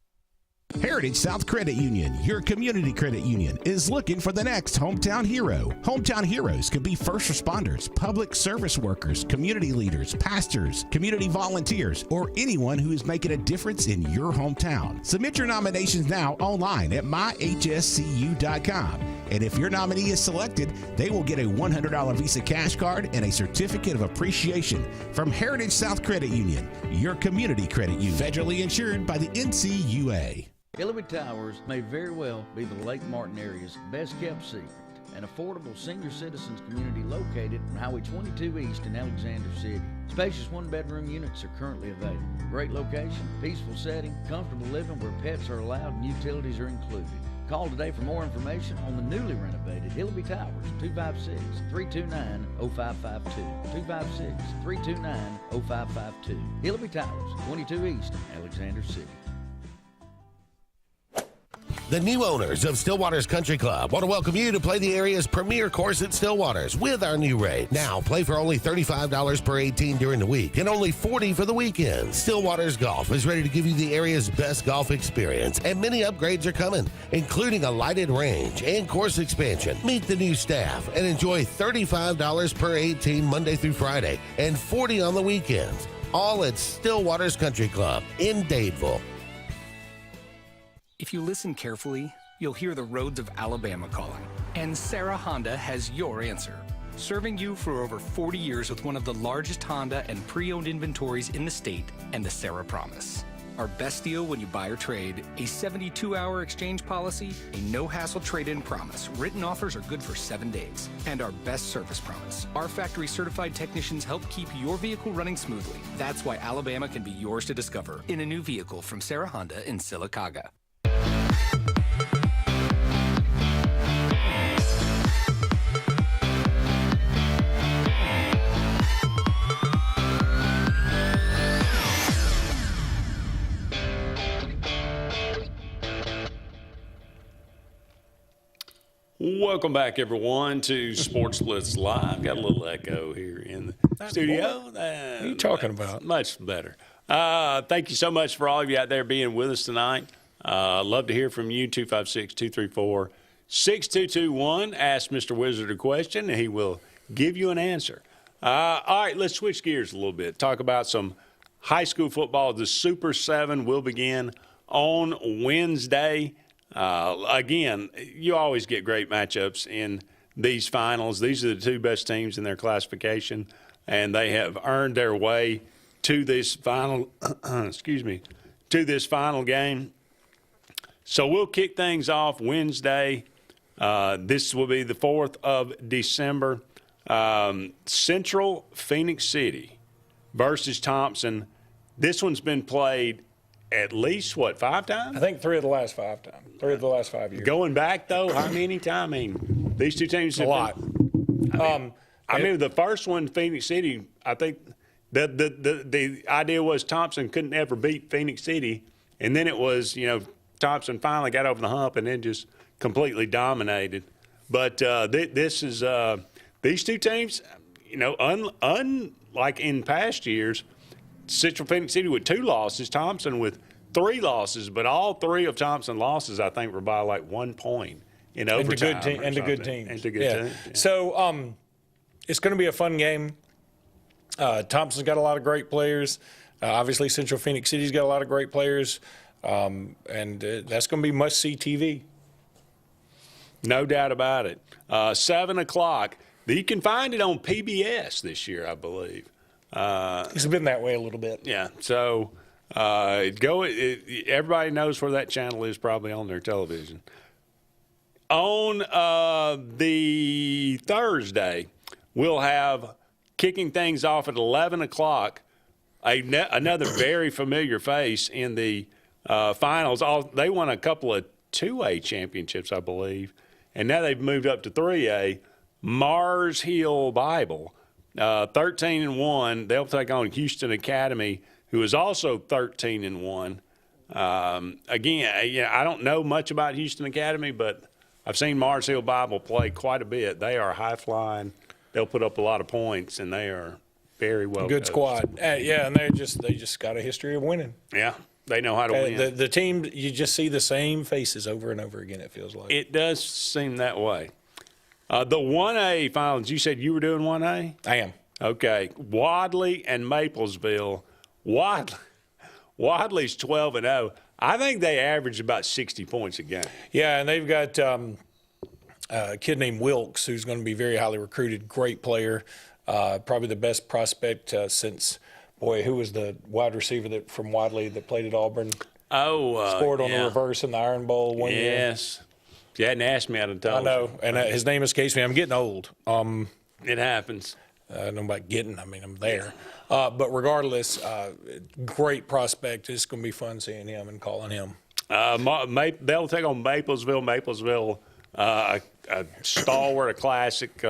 Heritage South Credit Union, your community credit union, is looking for the next hometown hero. Hometown heroes could be first responders, public service workers, community leaders, pastors, community volunteers, or anyone who is making a difference in your hometown. Submit your nominations now online at myhscu.com. And if your nominee is selected, they will get a $100 Visa cash card and a certificate of appreciation from Heritage South Credit Union, your community credit union, federally insured by the NCUA. Hillary Towers may very well be the Lake Martin area's best kept secret. An affordable senior citizens community located on Highway 22 East in Alexander City. Spacious one-bedroom units are currently available. Great location, peaceful setting, comfortable living where pets are allowed and utilities are included. Call today for more information on the newly renovated Hillary Towers, 256-329-0552. 256-329-0552. Hillary Towers, 22 East, Alexander City. The new owners of Stillwater's Country Club want to welcome you to play the area's premier course at Stillwater's with our new rate. Now, play for only $35 per 18 during the week and only $40 for the weekend. Stillwater's Golf is ready to give you the area's best golf experience, and many upgrades are coming, including a lighted range and course expansion. Meet the new staff and enjoy $35 per 18 Monday through Friday and $40 on the weekends. All at Stillwater's Country Club in Dadeville. If you listen carefully, you'll hear the roads of Alabama calling. And Sarah Honda has your answer. Serving you for over 40 years with one of the largest Honda and pre-owned inventories in the state and the Sarah Promise. Our best deal when you buy or trade, a 72-hour exchange policy, a no-hassle trade-in promise. Written offers are good for 7 days. And our best service promise. Our factory-certified technicians help keep your vehicle running smoothly. That's why Alabama can be yours to discover in a new vehicle from Sarah Honda in Sylacauga. Welcome back, everyone, to Sports Blitz Live. Got a little echo here in the studio. What are you talking about? Much better. Thank you so much for all of you out there being with us tonight. Love to hear from you, 256-234-6221. Ask Mr. Wizard a question, and he will give you an answer. All right, let's switch gears a little bit. Talk about some high school football. The Super 7 will begin on Wednesday. Again, you always get great matchups in these finals. These are the two best teams in their classification, and they have earned their way to this final to this final game. So we'll kick things off Wednesday. This will be the 4th of December. Central Phoenix City versus Thompson. This one's been played at least, 5 times? I think 3 of the last 5 times. 3 of the last 5 years. Going back, though, how many times? I mean, these two teams have a lot. I mean, the first one, Phoenix City, I think the idea was Thompson couldn't ever beat Phoenix City. And then it was, Thompson finally got over the hump and then just completely dominated. But this is these two teams, unlike in past years, Central Phoenix City with 2 losses, Thompson with 3 losses, but all 3 of Thompson's losses, I think, were by 1 point in overtime. And to good teams. And to good teams. Yeah. So it's going to be a fun game. Thompson's got a lot of great players. Obviously, Central Phoenix City's got a lot of great players. And that's going to be must-see TV. No doubt about it. 7 o'clock. You can find it on PBS this year, I believe. It's been that way a little bit. Yeah. So everybody knows where that channel is, probably on their television. On the Thursday, we'll have kicking things off at 11 o'clock, another very familiar face in the finals. They won a couple of 2A championships, I believe, and now they've moved up to 3A. Mars Hill Bible, 13-1. They'll take on Houston Academy, who is also 13-1. Again, I don't know much about Houston Academy, but I've seen Mars Hill Bible play quite a bit. They are high flying. They'll put up a lot of points, and they are very well good coached. squad. And they just got a history of winning. Yeah, they know how to win. The team, you just see the same faces over and over again. It feels like it does seem that way. The 1A finals. You said you were doing 1A. I am. Okay, Wadley and Maplesville. Wadley's 12-0. I think they average about 60 points a game. Yeah, and they've got a kid named Wilkes who's going to be very highly recruited, great player, probably the best prospect since, who was the wide receiver from Wadley that played at Auburn? Scored on the reverse in the Iron Bowl one year. Yes. You hadn't asked me, I'd have told you. I know, and his name escapes me. I'm getting old. It happens. I don't know about getting. I mean, I'm there. But regardless, great prospect. It's going to be fun seeing him and calling him. They'll take on Maplesville. Maplesville, a stalwart, a classic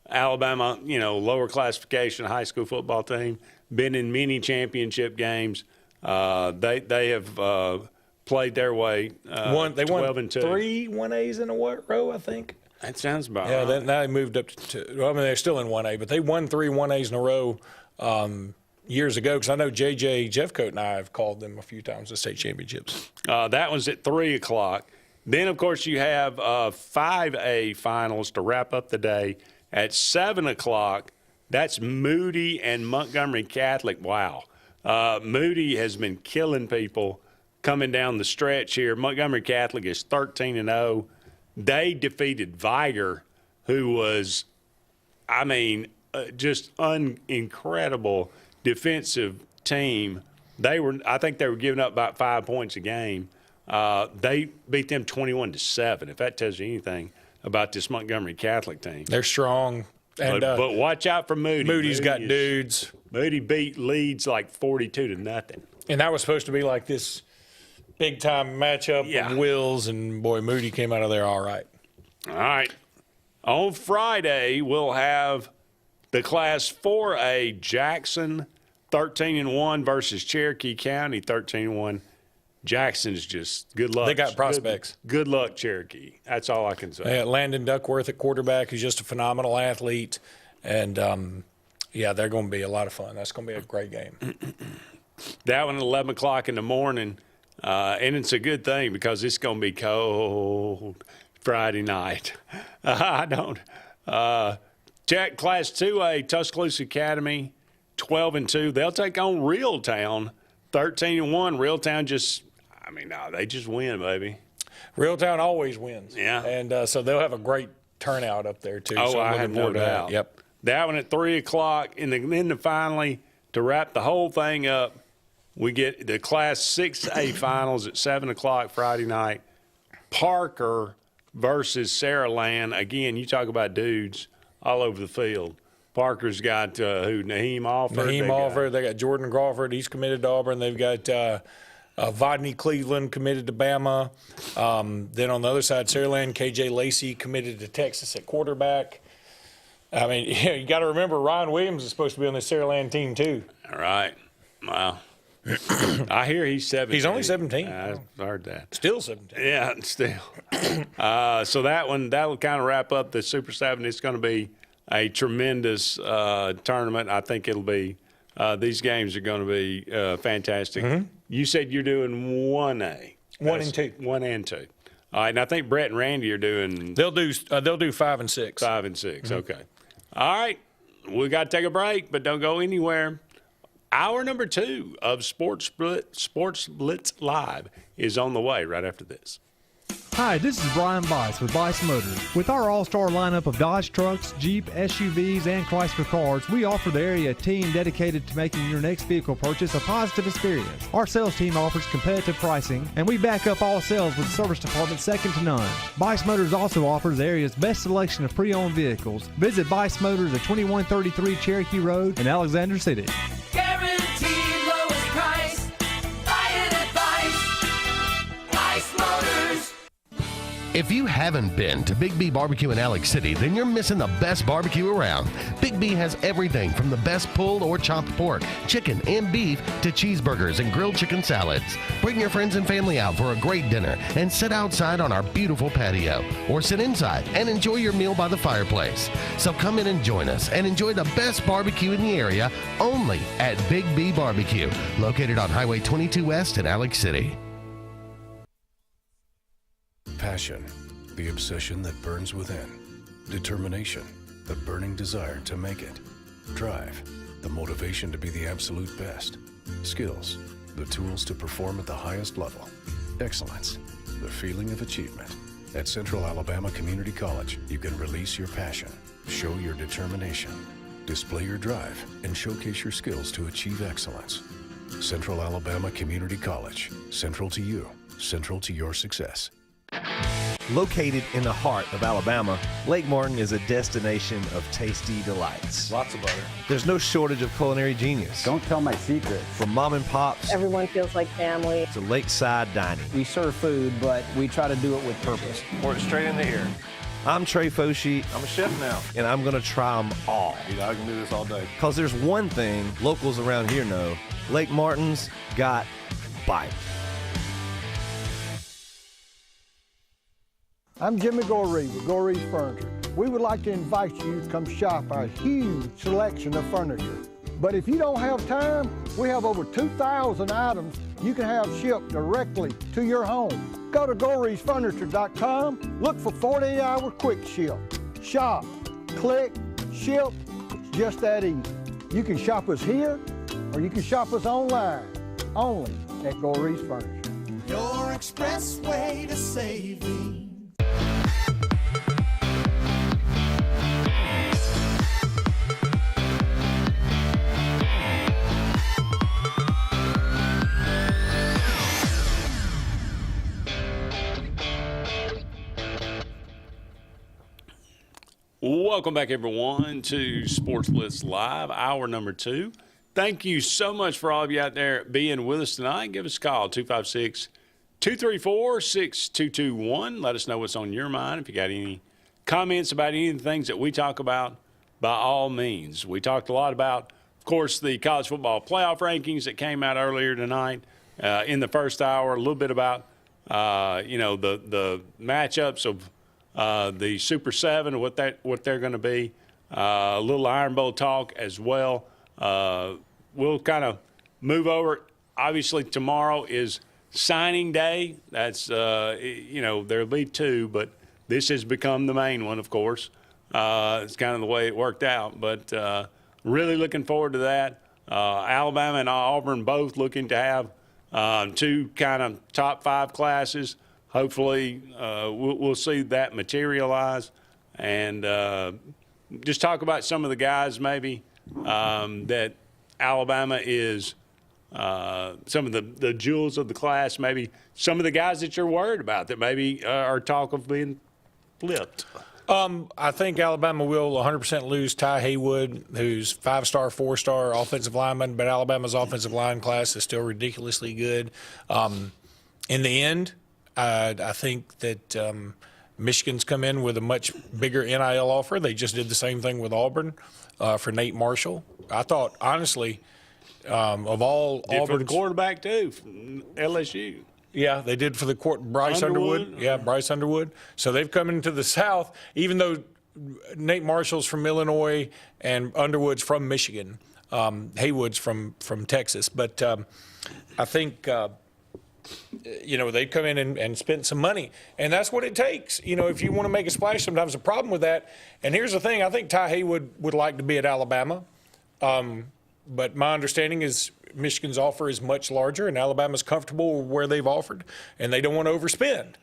Alabama, lower classification high school football team. Been in many championship games. They have played their way. They won 12-2. 3 1As in a row, I think. That sounds about right. right. Now they moved up to they're still in 1A, but they won 3 1As in a row years ago, because I know J.J. Jeffcoat and I have called them a few times to state championships. That one's at 3 o'clock. Then, of course, you have 5A finals to wrap up the day at 7 o'clock. That's Moody and Montgomery Catholic. Wow. Moody has been killing people coming down the stretch here. Montgomery Catholic is 13-0. They defeated Viger, who was, just incredible defensive team. I think they were giving up about 5 points a game. They beat them 21-7. If that tells you anything about this Montgomery Catholic team, they're strong. And, but watch out for Moody. Moody's got dudes. Moody beat Leeds like 42-0. And that was supposed to be like this big-time matchup of wills, and, Moody came out of there all right. All right. On Friday, we'll have the Class 4A Jackson 13-1 versus Cherokee County 13-1. Jackson's just good luck. They got prospects. Good luck, Cherokee. That's all I can say. They got Landon Duckworth at quarterback, who's just a phenomenal athlete. And, they're going to be a lot of fun. That's going to be a great game. That one at 11 o'clock in the morning. And it's a good thing because it's going to be cold Friday night. Check Class 2A, Tuscaloosa Academy, 12-2. They'll take on Reeltown, 13-1. Reeltown they just win, baby. Reeltown always wins. Yeah. And so they'll have a great turnout up there, too. Oh, so I have no doubt. Yep. That one at 3 o'clock. And then finally, to wrap the whole thing up, we get the Class 6A finals at 7 o'clock Friday night. Parker versus Saraland. Again, you talk about dudes all over the field. Parker's got Naheem Alford. They got Jordan Crawford. He's committed to Auburn. They've got Vodney Cleveland committed to Bama. Then on the other side, Saraland, KJ Lacey committed to Texas at quarterback. You got to remember Ryan Williams is supposed to be on the Saraland team too. All right. Wow. I hear he's 17. He's only 17. I heard that. Still 17. Yeah, still. So that'll kind of wrap up the Super 7. It's going to be a tremendous tournament. I think it'll be these games are going to be fantastic. Mm-hmm. You said you're doing 1A. 1 and 2. 1 and 2. All right, and I think Brett and Randy are doing. They'll do 5 and 6. 5 and 6. Mm-hmm. Okay. All right, we got to take a break, but don't go anywhere. Hour number 2 of Sports Blitz Live is on the way right after this. Hi, this is Brian Bice with Bice Motors. With our all-star lineup of Dodge trucks, Jeep, SUVs, and Chrysler cars, we offer the area team dedicated to making your next vehicle purchase a positive experience. Our sales team offers competitive pricing, and we back up all sales with a service department second to none. Bice Motors also offers the area's best selection of pre-owned vehicles. Visit Bice Motors at 2133 Cherokee Road in Alexander City. Guaranteed lowest price. Buy it at Bice Motors. If you haven't been to Big B Barbecue in Alex City, then you're missing the best barbecue around. Big B has everything from the best pulled or chopped pork, chicken, and beef to cheeseburgers and grilled chicken salads. Bring your friends and family out for a great dinner and sit outside on our beautiful patio, or sit inside and enjoy your meal by the fireplace. So come in and join us and enjoy the best barbecue in the area only at Big B Barbecue, located on Highway 22 West in Alex City. Passion, the obsession that burns within. Determination, the burning desire to make it. Drive, the motivation to be the absolute best. Skills, the tools to perform at the highest level. Excellence, the feeling of achievement. At Central Alabama Community College, you can release your passion, show your determination, display your drive, and showcase your skills to achieve excellence. Central Alabama Community College, central to you, central to your success. Located in the heart of Alabama, Lake Martin is a destination of tasty delights. Lots of butter. There's no shortage of culinary genius. Don't tell my secrets. From mom and pops Everyone feels like family. to lakeside dining. We serve food, but we try to do it with purpose. Pour it straight in the ear. I'm Trey Foshi. I'm a chef now. And I'm going to try them all. I can do this all day. Because there's one thing locals around here know. Lake Martin's got bite. I'm Jimmy Goree with Goree's Furniture. We would like to invite you to come shop our huge selection of furniture. But if you don't have time, we have over 2,000 items you can have shipped directly to your home. Go to GoreesFurniture.com, look for 48-hour quick ship. Shop, click, ship, it's just that easy. You can shop us here, or you can shop us online, only at Goree's Furniture. Your express way to saving. Welcome back, everyone, to Sports Blitz Live, hour number 2. Thank you so much for all of you out there being with us tonight. Give us a call, 256-234-6221. Let us know what's on your mind. If you got any comments about any of the things that we talk about, by all means. We talked a lot about, of course, the college football playoff rankings that came out earlier tonight in the first hour. A little bit about, the matchups of the Super 7, what they're going to be. A little Iron Bowl talk as well. We'll kind of move over. Obviously, tomorrow is signing day. That's, there'll be 2, but this has become the main one, of course. It's kind of the way it worked out. But really looking forward to that. Alabama and Auburn both looking to have 2 kind of top 5 classes. Hopefully, we'll see that materialize, and just talk about some of the guys maybe that Alabama is, some of the jewels of the class, maybe some of the guys that you're worried about that maybe are talk of being flipped. I think Alabama will 100% lose Ty Haywood, who's 5-star, 4-star offensive lineman, but Alabama's offensive line class is still ridiculously good. In the end, I think that Michigan's come in with a much bigger NIL offer. They just did the same thing with Auburn for Nate Marshall. I thought, honestly, of all Auburn's quarterback too, from LSU. Yeah, they did for the Bryce Underwood. Yeah, Bryce Underwood. So they've come into the South, even though Nate Marshall's from Illinois and Underwood's from Michigan. Haywood's from Texas. But I think they've come in and spent some money, and that's what it takes. If you want to make a splash, sometimes the problem with that. And here's the thing: I think Ty Haywood would like to be at Alabama. But my understanding is Michigan's offer is much larger, and Alabama's comfortable where they've offered, and they don't want to overspend.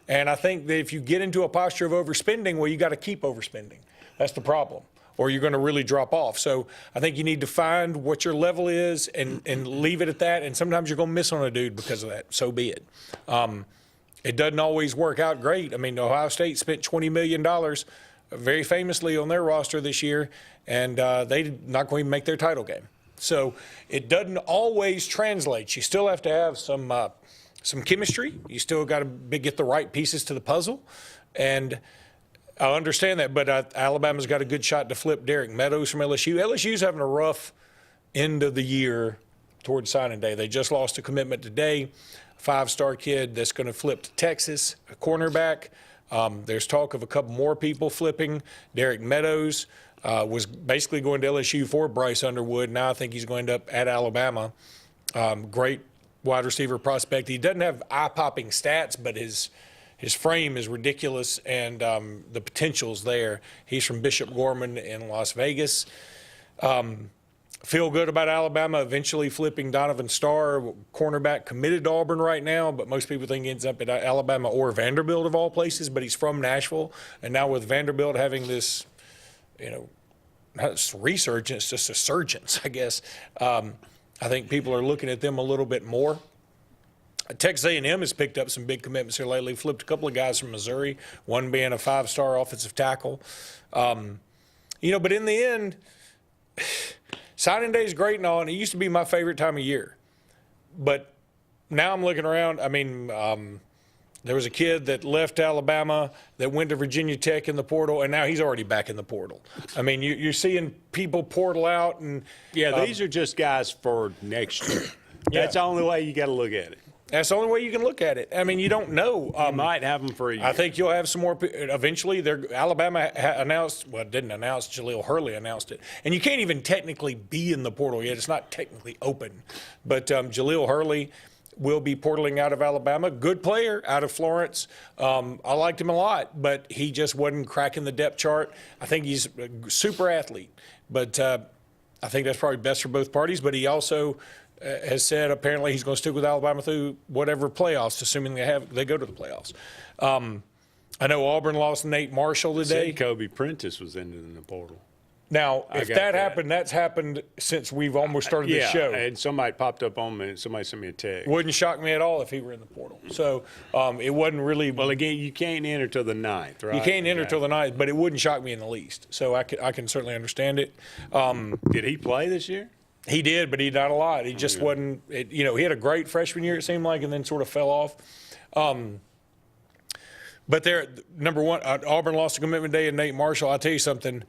And I think that if you get into a posture of overspending, well, you got to keep overspending. That's the problem, or you're going to really drop off. So I think you need to find what your level is and leave it at that. And sometimes you're going to miss on a dude because of that. So be it. It doesn't always work out great. I mean, Ohio State spent $20 million very famously on their roster this year, and they're not going to make their title game. So it doesn't always translate. You still have to have some chemistry. You still got to get the right pieces to the puzzle. And I understand that, but Alabama's got a good shot to flip Derek Meadows from LSU. LSU's having a rough end of the year towards signing day. They just lost a commitment today, a 5-star kid that's going to flip to Texas, a cornerback. There's talk of a couple more people flipping. Derek Meadows was basically going to LSU for Bryce Underwood. Now I think he's going to end up at Alabama. Great wide receiver prospect. He doesn't have eye-popping stats, but his frame is ridiculous, and the potential's there. He's from Bishop Gorman in Las Vegas. Feel good about Alabama eventually flipping Donovan Starr, cornerback, committed to Auburn right now, but most people think he ends up at Alabama or Vanderbilt of all places, but he's from Nashville. And now with Vanderbilt having this, not resurgence, just a surgence, I guess, I think people are looking at them a little bit more. Texas A&M has picked up some big commitments here lately, flipped a couple of guys from Missouri, one being a 5-star offensive tackle. But in the end, signing day is great and all, and it used to be my favorite time of year. But now I'm looking around. I mean, there was a kid that left Alabama that went to Virginia Tech in the portal, and now he's already back in the portal. I mean, you're seeing people portal out. And these are just guys for next year. That's the only way you got to look at it. That's the only way you can look at it. I mean, you don't know. You might have them for a year. I think you'll have some more. Eventually, Alabama announced, well, it didn't announce, Jaleel Hurley announced it. And you can't even technically be in the portal yet. It's not technically open. But Jaleel Hurley will be portaling out of Alabama. Good player out of Florence. I liked him a lot, but he just wasn't cracking the depth chart. I think he's a super athlete. But I think that's probably best for both parties. But he also has said apparently he's going to stick with Alabama through whatever playoffs, assuming they go to the playoffs. I know Auburn lost Nate Marshall today. Kobe Prentice was in the portal. Now, if that happened, that's happened since we've almost started the show. And somebody popped up on me. Somebody sent me a text. Wouldn't shock me at all if he were in the portal. So it wasn't really. Well, again, you can't enter till the 9th, right? You can't enter till the 9th, but it wouldn't shock me in the least. So I can certainly understand it. Did he play this year? He did, but he not a lot. He just wasn't. He had a great freshman year, it seemed like, and then sort of fell off. But they're number one. Auburn lost a commitment day, and Nate Marshall. I'll tell you something.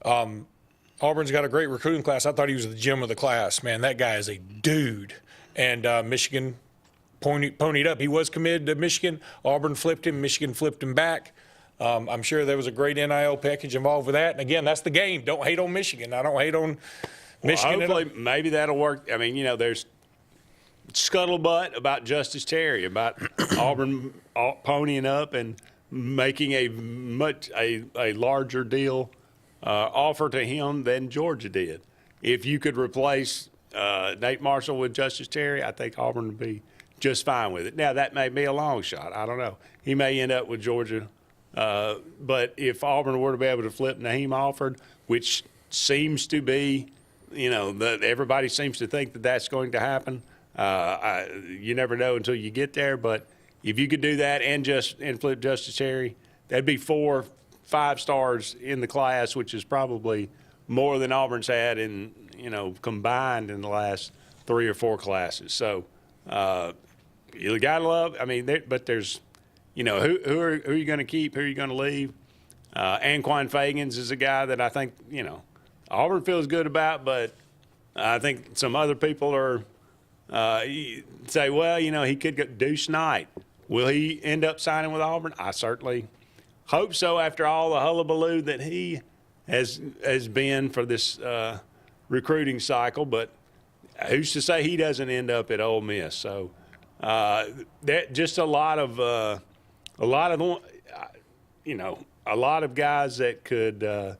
Auburn's got a great recruiting class. I thought he was the gem of the class. Man, that guy is a dude. And Michigan ponied up. He was committed to Michigan. Auburn flipped him. Michigan flipped him back. I'm sure there was a great NIL package involved with that. And, again, that's the game. Don't hate on Michigan. I don't hate on Michigan. Well, hopefully, maybe that'll work. I mean, there's scuttlebutt about Justice Terry, about Auburn ponying up and making a larger deal offer to him than Georgia did. If you could replace Nate Marshall with Justice Terry, I think Auburn would be just fine with it. Now, that may be a long shot. I don't know. He may end up with Georgia. But if Auburn were to be able to flip Naheem Alford, which seems to be, everybody seems to think that that's going to happen. You never know until you get there. But if you could do that and flip Justice Terry, that'd be 4 5-stars in the class, which is probably more than Auburn's had in, combined in the last 3 or 4 classes. So you got to love. I mean, but there's, who are you going to keep? Who are you going to leave? Anquan Fagans is a guy that I think, Auburn feels good about, but I think some other people are say, well, he could go Deuce Knight. Will he end up signing with Auburn? I certainly hope so, after all the hullabaloo that he has been for this recruiting cycle. But who's to say he doesn't end up at Ole Miss? So that just a lot of guys that could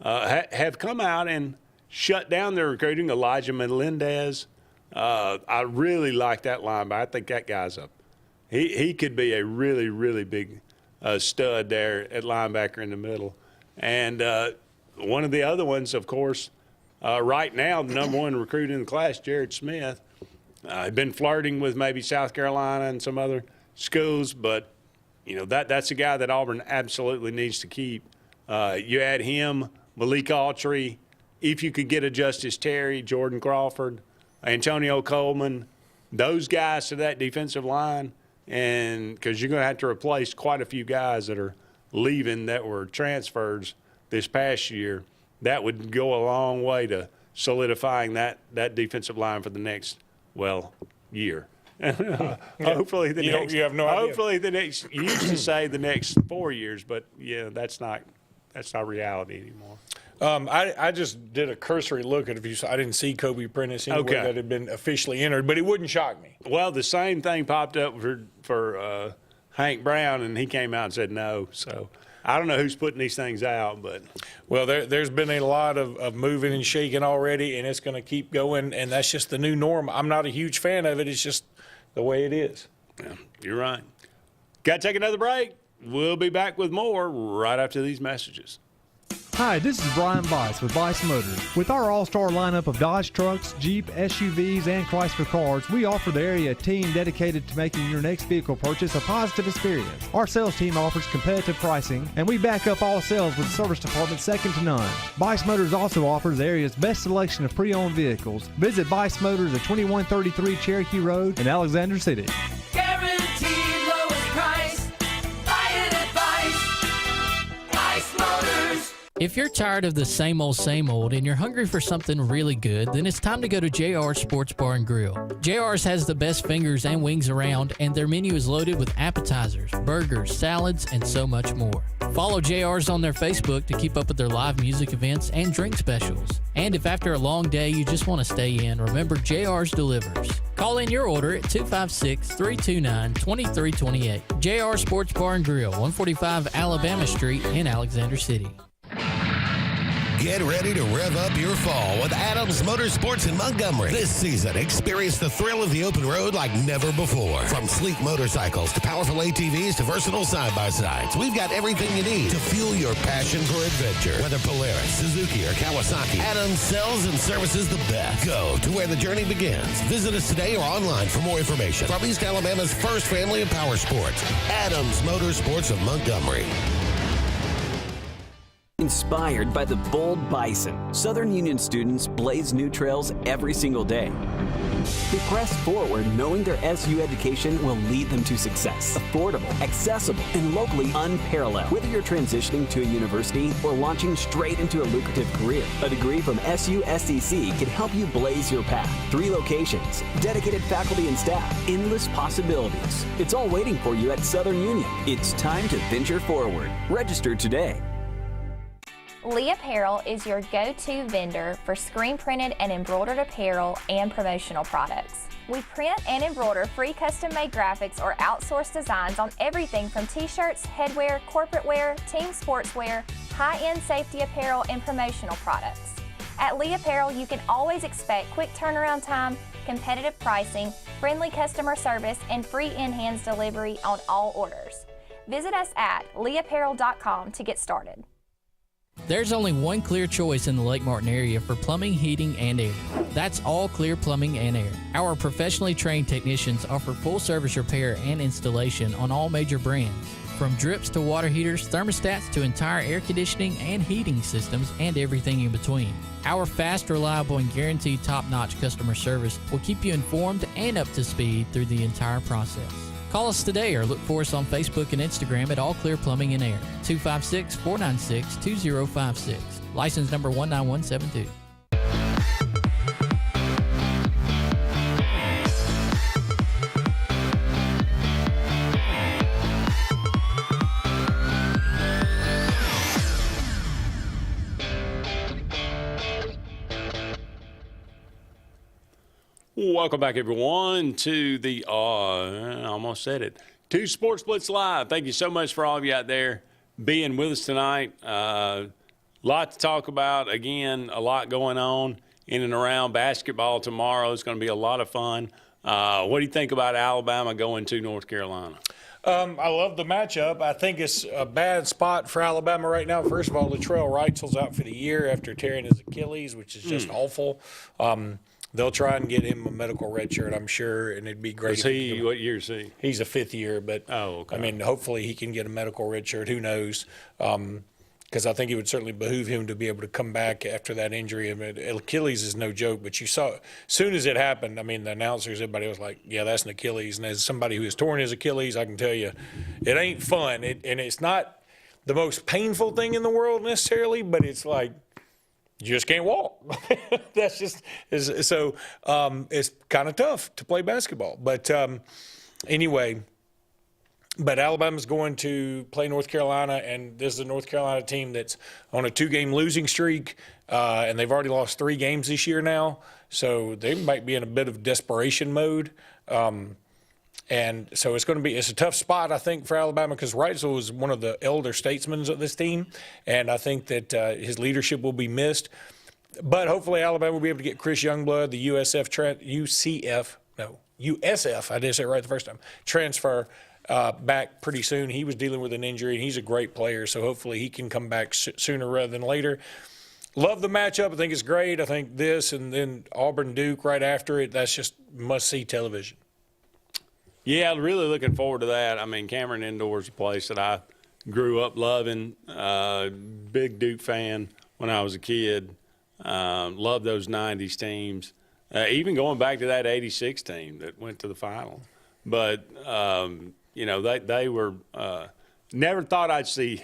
have come out and shut down their recruiting. Elijah Melendez. I really like that linebacker. I think that guy's up. He could be a really, really big stud there at linebacker in the middle. And one of the other ones, of course, right now, the number one recruit in the class, Jared Smith, been flirting with maybe South Carolina and some other schools, but that's a guy that Auburn absolutely needs to keep. You add him, Malik Autry, if you could get a Justice Terry, Jordan Crawford, Antonio Coleman, those guys to that defensive line, and because you're going to have to replace quite a few guys that are leaving that were transfers this past year, that would go a long way to solidifying that defensive line for the next, year. Hopefully the next. You have no idea. Hopefully the next. You used to say the next 4 years, but that's not reality anymore. I just did a cursory look at it. I didn't see Kobe Prentice anywhere that had been officially entered, but it wouldn't shock me. Well, the same thing popped up for Hank Brown, and he came out and said no. So I don't know who's putting these things out, but there's been a lot of moving and shaking already, and it's going to keep going, and that's just the new norm. I'm not a huge fan of it. It's just the way it is. Yeah, you're right. Got to take another break. We'll be back with more right after these messages. Hi, this is Brian Bice with Bice Motors. With our all-star lineup of Dodge trucks, Jeep, SUVs, and Chrysler cars, we offer the area a team dedicated to making your next vehicle purchase a positive experience. Our sales team offers competitive pricing, and we back up all sales with a service department second to none. Bice Motors also offers the area's best selection of pre-owned vehicles. Visit Bice Motors at 2133 Cherokee Road in Alexander City. Guaranteed lowest price. Buy it at Bice Motors. If you're tired of the same old and you're hungry for something really good, then it's time to go to JR's Sports Bar and Grill. JR's has the best fingers and wings around, and their menu is loaded with appetizers, burgers, salads, and so much more. Follow JR's on their Facebook to keep up with their live music events and drink specials. And if after a long day you just want to stay in, remember JR's delivers. Call in your order at 256-329-2328. JR Sports Bar and Grill, 145 Alabama Street in Alexander City. Get ready to rev up your fall with Adams Motorsports in Montgomery. This season, experience the thrill of the open road like never before. From sleek motorcycles to powerful ATVs to versatile side-by-sides, we've got everything you need to fuel your passion for adventure. Whether Polaris, Suzuki, or Kawasaki, Adams sells and services the best. Go to where the journey begins. Visit us today or online for more information. From East Alabama's first family of power sports, Adams Motorsports of Montgomery. Inspired by the bold bison, Southern Union students blaze new trails every single day. They press forward knowing their SU education will lead them to success. Affordable, accessible, and locally unparalleled. Whether you're transitioning to a university or launching straight into a lucrative career, a degree from SU SDC can help you blaze your path. 3 locations, dedicated faculty and staff, endless possibilities. It's all waiting for you at Southern Union. It's time to venture forward. Register today. Lee Apparel is your go-to vendor for screen printed and embroidered apparel and promotional products. We print and embroider free custom-made graphics or outsourced designs on everything from t-shirts, headwear, corporate wear, team sportswear, high-end safety apparel, and promotional products. At Lee Apparel, you can always expect quick turnaround time, competitive pricing, friendly customer service, and free in-hands delivery on all orders. Visit us at leeapparel.com to get started. There's only one clear choice in the Lake Martin area for plumbing, heating, and air. That's All Clear Plumbing and Air. Our professionally trained technicians offer full service repair and installation on all major brands. From drips to water heaters, thermostats to entire air conditioning and heating systems, and everything in between. Our fast, reliable, and guaranteed top-notch customer service will keep you informed and up to speed through the entire process. Call us today or look for us on Facebook and Instagram at All Clear Plumbing and Air, 256-496-2056. License number 19172. Welcome back, everyone, to the, I almost said it, to Sports Blitz Live. Thank you so much for all of you out there being with us tonight. lot to talk about. Again, a lot going on in and around basketball tomorrow. It's going to be a lot of fun. What do you think about Alabama going to North Carolina? I love the matchup. I think it's a bad spot for Alabama right now. First of all, Latrell Wright's out for the year after tearing his Achilles, which is just awful. They'll try and get him a medical red shirt, I'm sure, and it'd be great. What year is he? He's a fifth year, but okay. I mean, hopefully he can get a medical red shirt. Who knows? Because I think it would certainly behoove him to be able to come back after that injury. I mean, Achilles is no joke, but you saw as soon as it happened, I mean, the announcers, everybody was like, yeah, that's an Achilles. And as somebody who has torn his Achilles, I can tell you it ain't fun. And it's not the most painful thing in the world necessarily, but it's like you just can't walk. That's just so it's kind of tough to play basketball. But anyway. But Alabama's going to play North Carolina, and this is a North Carolina team that's on a 2-game losing streak, and they've already lost 3 games this year now. So they might be in a bit of desperation mode. And so it's a tough spot, I think, for Alabama because Wrightsell was one of the elder statesmen of this team, and I think that his leadership will be missed. But hopefully Alabama will be able to get Chris Youngblood, the USF, I did say it right the first time, transfer back pretty soon. He was dealing with an injury, and he's a great player, so hopefully he can come back sooner rather than later. Love the matchup. I think it's great. I think this and then Auburn-Duke right after it, that's just must-see television. Yeah, really looking forward to that. I mean, Cameron Indoor is a place that I grew up loving. Big Duke fan when I was a kid. Loved those 90s teams. Even going back to that 86 team that went to the final. But you know, they were never thought I'd see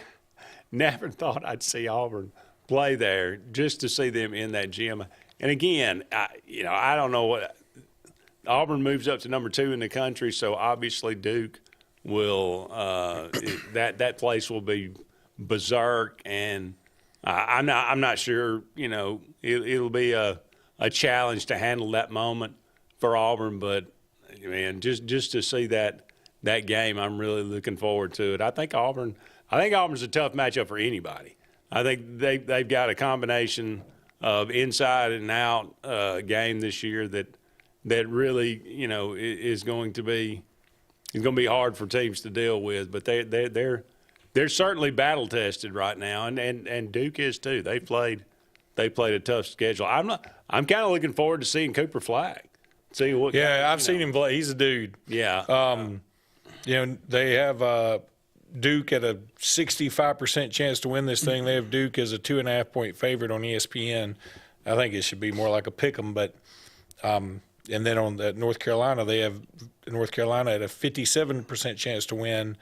Auburn play there just to see them in that gym. And again, I don't know what Auburn moves up to number 2 in the country, so obviously Duke will that place will be berserk, and I'm not sure. You know, it'll be a challenge to handle that moment for Auburn, but man, just to see that game, I'm really looking forward to it. I think Auburn's a tough matchup for anybody. I think they've got a combination of inside and out game this year that really, you know, is going to be hard for teams to deal with. But they're certainly battle tested right now, and Duke is too. They played a tough schedule. I'm kind of looking forward to seeing Cooper Flagg. See what? Yeah, I've seen him play. He's a dude. Yeah. You know, they have Duke at a 65% chance to win this thing. They have Duke as a 2.5-point favorite on ESPN. I think it should be more like a pick 'em, but and then on the North Carolina, they have North Carolina at a 57% chance to win.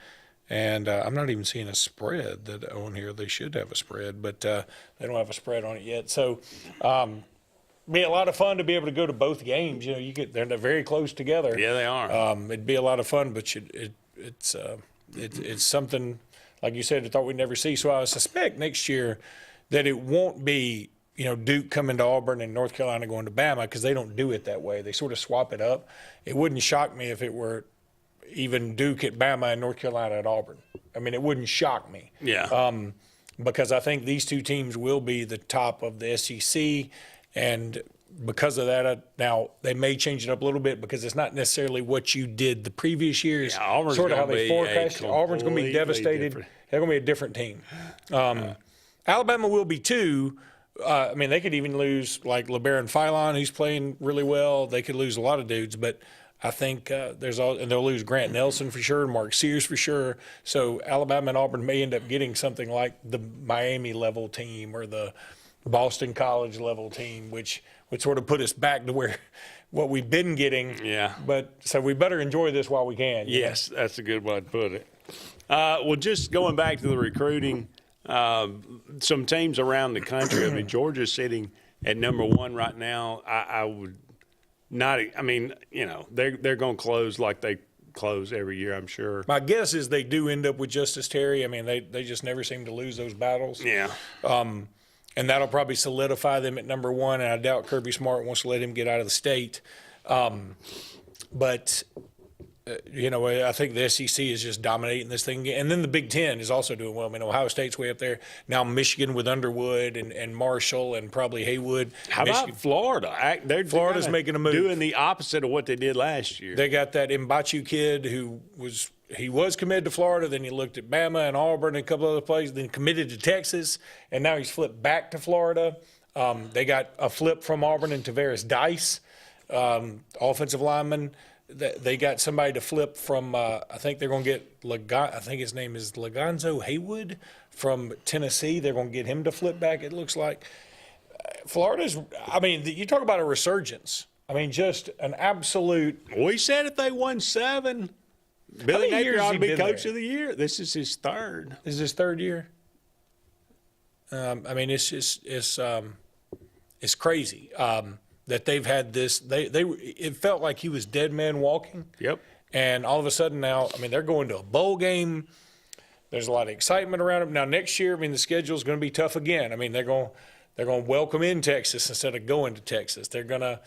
And I'm not even seeing a spread that on here. They should have a spread, but they don't have a spread on it yet. So be a lot of fun to be able to go to both games. You know, they're very close together. Yeah, they are. It'd be a lot of fun, but it's something, like you said, I thought we'd never see. So I suspect next year that it won't be, you know, Duke coming to Auburn and North Carolina going to Bama, because they don't do it that way. They sort of swap it up. It wouldn't shock me if it were even Duke at Bama and North Carolina at Auburn. I mean, it wouldn't shock me. Yeah. Because I think these two teams will be the top of the SEC. And because of that, now they may change it up a little bit because it's not necessarily what you did the previous years. Yeah, Auburn's sort of how they be forecast. Auburn's going to be devastated. Different. They're going to be a different team. Alabama will be too. I mean, they could even lose like LeBaron Philon, who's playing really well. They could lose a lot of dudes, but I think and they'll lose Grant Nelson for sure, Mark Sears for sure. So Alabama and Auburn may end up getting something like the Miami level team or the Boston College level team, which would sort of put us back to what we've been getting. Yeah. But so we better enjoy this while we can. Yes, that's a good way to put it. Well, just going back to the recruiting, some teams around the country. I mean, Georgia's sitting at number 1 right now. I would not. I mean, you know, they're going to close like they close every year, I'm sure. My guess is they do end up with Justice Terry. I mean, they just never seem to lose those battles. Yeah. And that'll probably solidify them at number 1, and I doubt Kirby Smart wants to let him get out of the state. But I think the SEC is just dominating this thing. And then the Big Ten is also doing well. I mean, Ohio State's way up there. Now Michigan with Underwood and Marshall and probably Haywood. How about Florida? Florida's making a move. Doing the opposite of what they did last year. They got that Mbachu kid who was committed to Florida. Then he looked at Bama and Auburn and a couple other places. Then committed to Texas. And now he's flipped back to Florida. They got a flip from Auburn and Tavares Dice, offensive lineman. They got somebody to flip from, I think they're going to get, I think his name is Lagonzo Haywood from Tennessee. They're going to get him to flip back, it looks like. Florida's, I mean, you talk about a resurgence. I mean, just an absolute. We said if they won 7, Billy Napier ought to be coach of the year. This is his third. This is his third year? I mean, it's just, it's crazy. That they've had this, it felt like he was dead man walking. Yep. And all of a sudden now, I mean, they're going to a bowl game. There's a lot of excitement around them. Now next year, I mean, the schedule is going to be tough again. I mean, they're going to welcome in Texas instead of going to Texas. They're going to,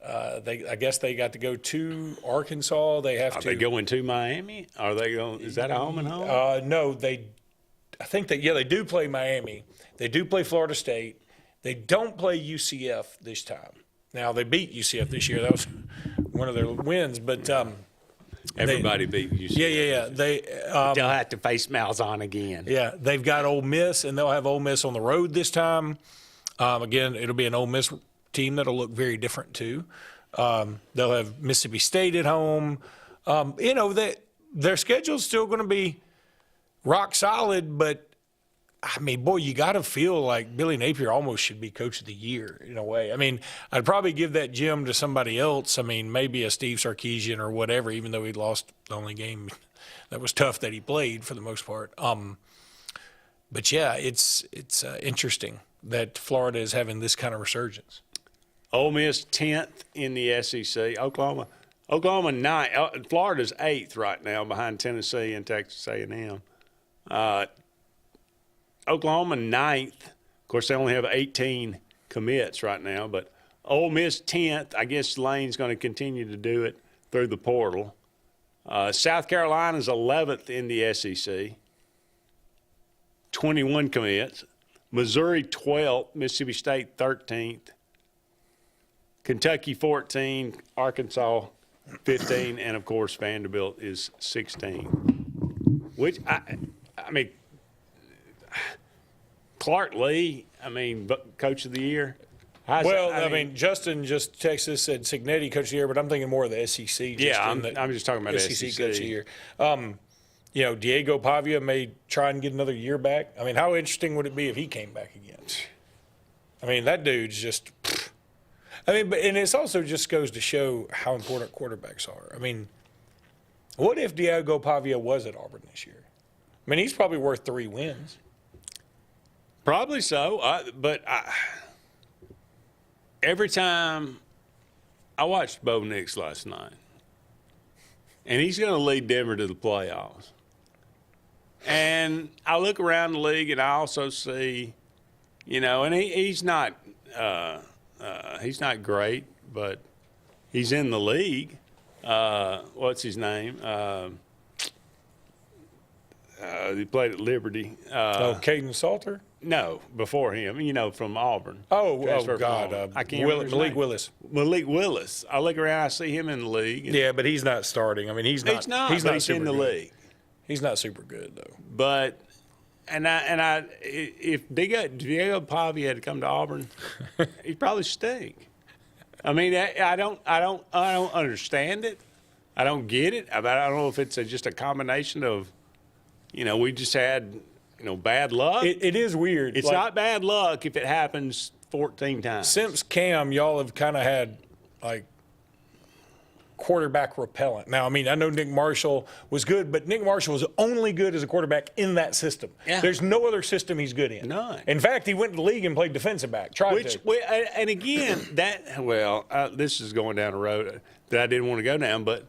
I guess they got to go to Arkansas. They have Are to. they going to Miami? Are they going? Is that a home and home? No, I think that they do play Miami. They do play Florida State. They don't play UCF this time. Now, they beat UCF this year. That was one of their wins. But everybody beat UCF. Yeah. They'll have to face Malzahn again. Yeah, they've got Ole Miss, and they'll have Ole Miss on the road this time. Again, it'll be an Ole Miss team that'll look very different too. They'll have Mississippi State at home. Their schedule's still going to be rock solid, but I mean, boy, you got to feel like Billy Napier almost should be coach of the year in a way. I mean, I'd probably give that gym to somebody else. I mean, maybe a Steve Sarkisian or whatever, even though he lost the only game that was tough that he played for the most part. But yeah, it's interesting that Florida is having this kind of resurgence. Ole Miss 10th in the SEC. Oklahoma 9th. Florida's 8th right now behind Tennessee and Texas A&M. Oklahoma 9th. Of course, they only have 18 commits right now, but Ole Miss 10th. I guess Lane's going to continue to do it through the portal. South Carolina's 11th in the SEC. 21 commits. Missouri 12th. Mississippi State 13th. Kentucky 14. Arkansas 15. And, of course, Vanderbilt is 16. Which, I mean, Clark Lee, coach of the year. I mean, Justin just texted us, said Signetti coach of the year, but I'm thinking more of the SEC. I'm just talking about SEC coach of the year. Diego Pavia may try and get another year back. I mean, how interesting would it be if he came back again? I mean, that dude's just. But it also just goes to show how important quarterbacks are. I mean, what if Diego Pavia was at Auburn this year? I mean, he's probably worth 3 wins. Probably so, but every time I watched Bo Nix last night, and he's going to lead Denver to the playoffs. And I look around the league, and I also see, and he's not great, but he's in the league. What's his name? He played at Liberty. Caden Salter? No, before him, from Auburn. Oh God. I can't remember his Malik name. Willis. Malik Willis. I look around, I see him in the league. Yeah, but he's not starting. I mean, he's not he's in the league. He's not super good, though. But, if Diego Pavia had to come to Auburn, he'd probably stink. I mean, I don't understand it. I don't get it. I don't know if it's just a combination of, we just had, bad luck. It is weird. It's not bad luck if it happens 14 times. Since Cam, y'all have kind of had, quarterback repellent. Now, I mean, I know Nick Marshall was good, but Nick Marshall was only good as a quarterback in that system. Yeah. There's no other system he's good in. None. In fact, he went to the league and played defensive back. And again, this is going down a road that I didn't want to go down, but,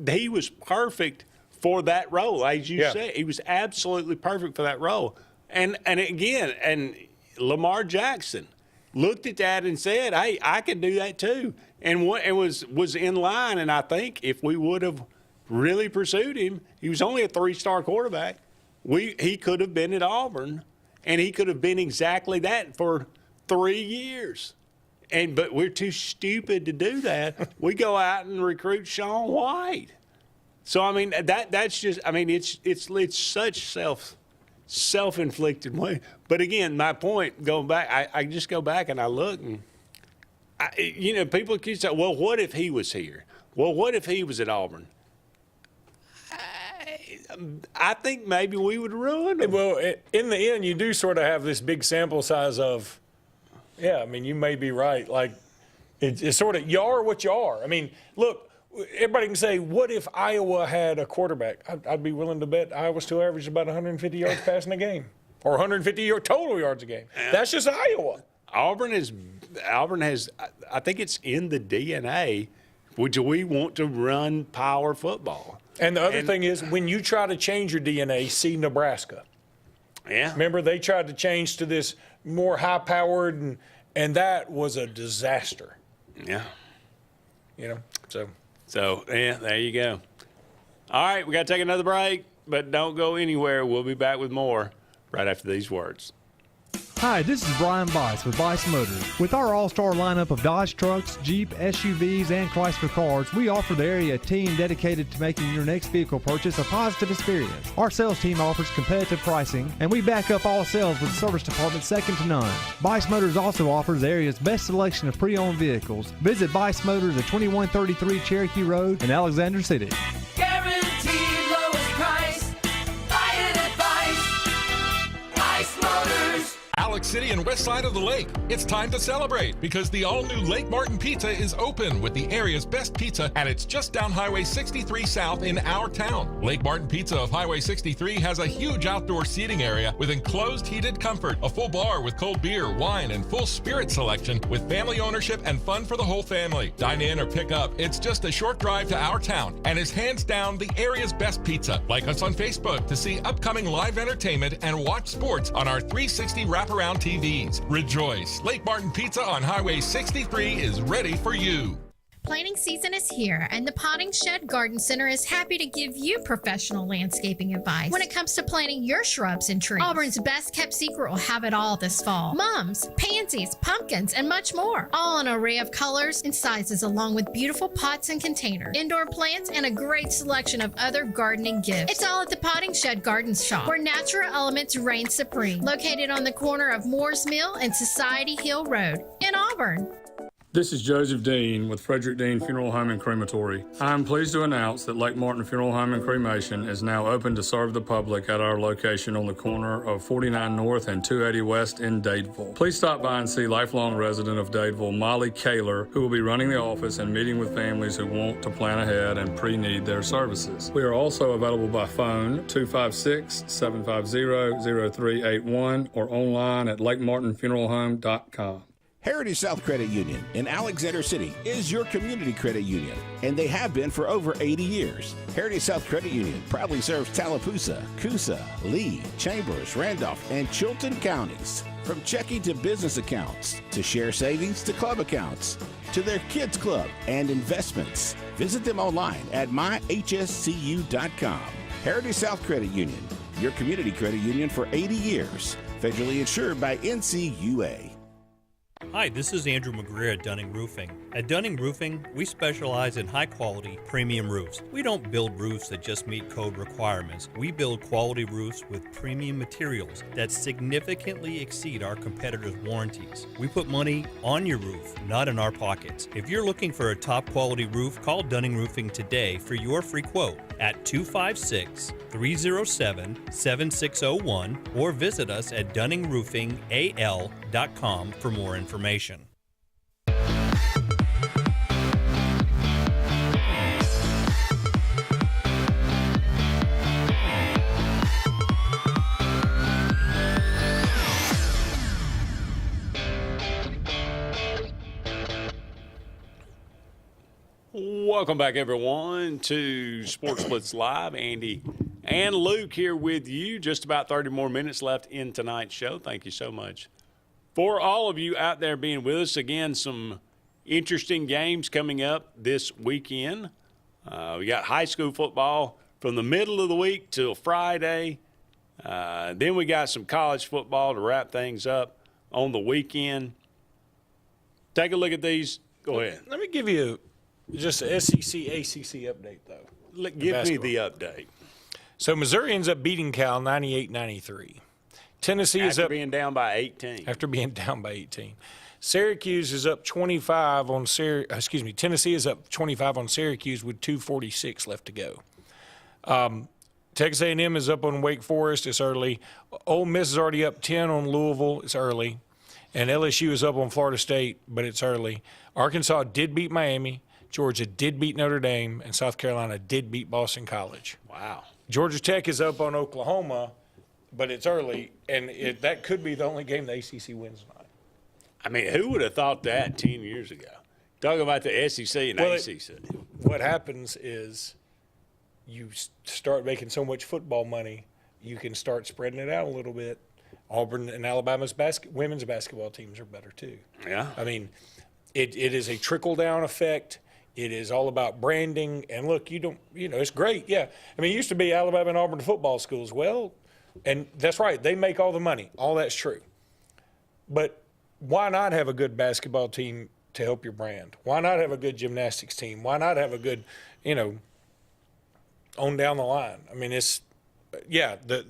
he was perfect for that role, as you said. He was absolutely perfect for that role. And Lamar Jackson looked at that and said, hey, I can do that too. and was in line. And I think if we would have really pursued him, he was only a 3-star quarterback. He could have been at Auburn, and he could have been exactly that for 3 years. But we're too stupid to do that. We go out and recruit Sean White. So I mean that's just it's such self-inflicted way. But again, my point going back, I just go back and I look and people keep saying, well, what if he was here? Well, what if he was at Auburn? I think maybe we would ruin him. Well, in the end, you do sort of have this big sample size of, yeah, I mean, you may be right. Like, it's sort of, you are what you are. I mean, look, everybody can say, what if Iowa had a quarterback? I'd be willing to bet Iowa still averages about 150 yards passing a game or 150 total yards a game. That's just Iowa. Auburn has, I think it's in the DNA. Do we want to run power football? And the other thing is, when you try to change your DNA, see Nebraska. Yeah. Remember, they tried to change to this more high-powered, and that was a disaster. Yeah. So yeah, there you go. All right, we got to take another break, but don't go anywhere. We'll be back with more right after these words. Hi, this is Brian Bice with Bice Motors. With our all-star lineup of Dodge trucks, Jeep, SUVs, and Chrysler cars, we offer the area team dedicated to making your next vehicle purchase a positive experience. Our sales team offers competitive pricing, and we back up all sales with a service department second to none. Bice Motors also offers the area's best selection of pre-owned vehicles. Visit Bice Motors at 2133 Cherokee Road in Alexander City. Guaranteed lowest price. Buy it at Bice Motors. Alex City and west side of the lake. It's time to celebrate because the all-new Lake Martin Pizza is open with the area's best pizza, and it's just down Highway 63 South in our town. Lake Martin Pizza of Highway 63 has a huge outdoor seating area with enclosed heated comfort, a full bar with cold beer, wine, and full spirit selection with family ownership and fun for the whole family. Dine in or pick up. It's just a short drive to our town and is hands down the area's best pizza. Like us on Facebook to see upcoming live entertainment and watch sports on our 360 wraparound TVs. Rejoice! Lake Martin Pizza on Highway 63 is ready for you. Planting season is here, and the Potting Shed Garden Center is happy to give you professional landscaping advice when it comes to planting your shrubs and trees. Auburn's best kept secret will have it all this fall. Mums, pansies, pumpkins, and much more. All an array of colors and sizes, along with beautiful pots and containers, indoor plants, and a great selection of other gardening gifts. It's all at the Potting Shed Garden Shop, where natural elements reign supreme. Located on the corner of Moore's Mill and Society Hill Road in Auburn. This is Joseph Dean with Frederick Dean Funeral Home and Crematory. I am pleased to announce that Lake Martin Funeral Home and Cremation is now open to serve the public at our location on the corner of 49 North and 280 West in Dadeville. Please stop by and see lifelong resident of Dadeville, Molly Kaler, who will be running the office and meeting with families who want to plan ahead and pre-need their services. We are also available by phone 256-750-0381 or online at lakemartinfuneralhome.com. Heritage South Credit Union in Alexander City is your community credit union, and they have been for over 80 years. Heritage South Credit Union proudly serves Tallapoosa, Coosa, Lee, Chambers, Randolph, and Chilton counties. From checking to business accounts, to share savings to club accounts, to their kids club and investments. Visit them online at myhscu.com. Heritage South Credit Union, your community credit union for 80 years. Federally insured by NCUA. Hi, this is Andrew McGreer at Dunning Roofing. At Dunning Roofing, we specialize in high-quality, premium roofs. We don't build roofs that just meet code requirements. We build quality roofs with premium materials that significantly exceed our competitors' warranties. We put money on your roof, not in our pockets. If you're looking for a top-quality roof, call Dunning Roofing today for your free quote at 256-307-7601 or visit us at DunningRoofingAL.com for more information. Welcome back, everyone, to Sports Blitz Live. Andy and Luke here with you. Just about 30 more minutes left in tonight's show. Thank you so much for all of you out there being with us. Again, some interesting games coming up this weekend. We got high school football from the middle of the week till Friday. Then we got some college football to wrap things up on the weekend. Take a look at these. Go ahead. Let me give you just a SEC, ACC update, though. Give me the update. So Missouri ends up beating Cal 98-93. Tennessee is up being down by 18. After being down by 18. Syracuse is up 25 on Tennessee is up 25 on Syracuse with 2:46 left to go. Texas A&M is up on Wake Forest. It's early. Ole Miss is already up 10 on Louisville. It's early. And LSU is up on Florida State, but it's early. Arkansas did beat Miami. Georgia did beat Notre Dame. And South Carolina did beat Boston College. Wow. Georgia Tech is up on Oklahoma, but it's early. And that could be the only game the ACC wins tonight. I mean, who would have thought that 10 years ago? Talking about the SEC and ACC. What happens is you start making so much football money, you can start spreading it out a little bit. Auburn and Alabama's women's basketball teams are better too. Yeah. I mean, it is a trickle-down effect. It is all about branding. And look, it's great. Yeah. I mean, it used to be Alabama and Auburn football schools. Well, and that's right. They make all the money. All that's true. But why not have a good basketball team to help your brand? Why not have a good gymnastics team? Why not have a good, on down the line? I mean, the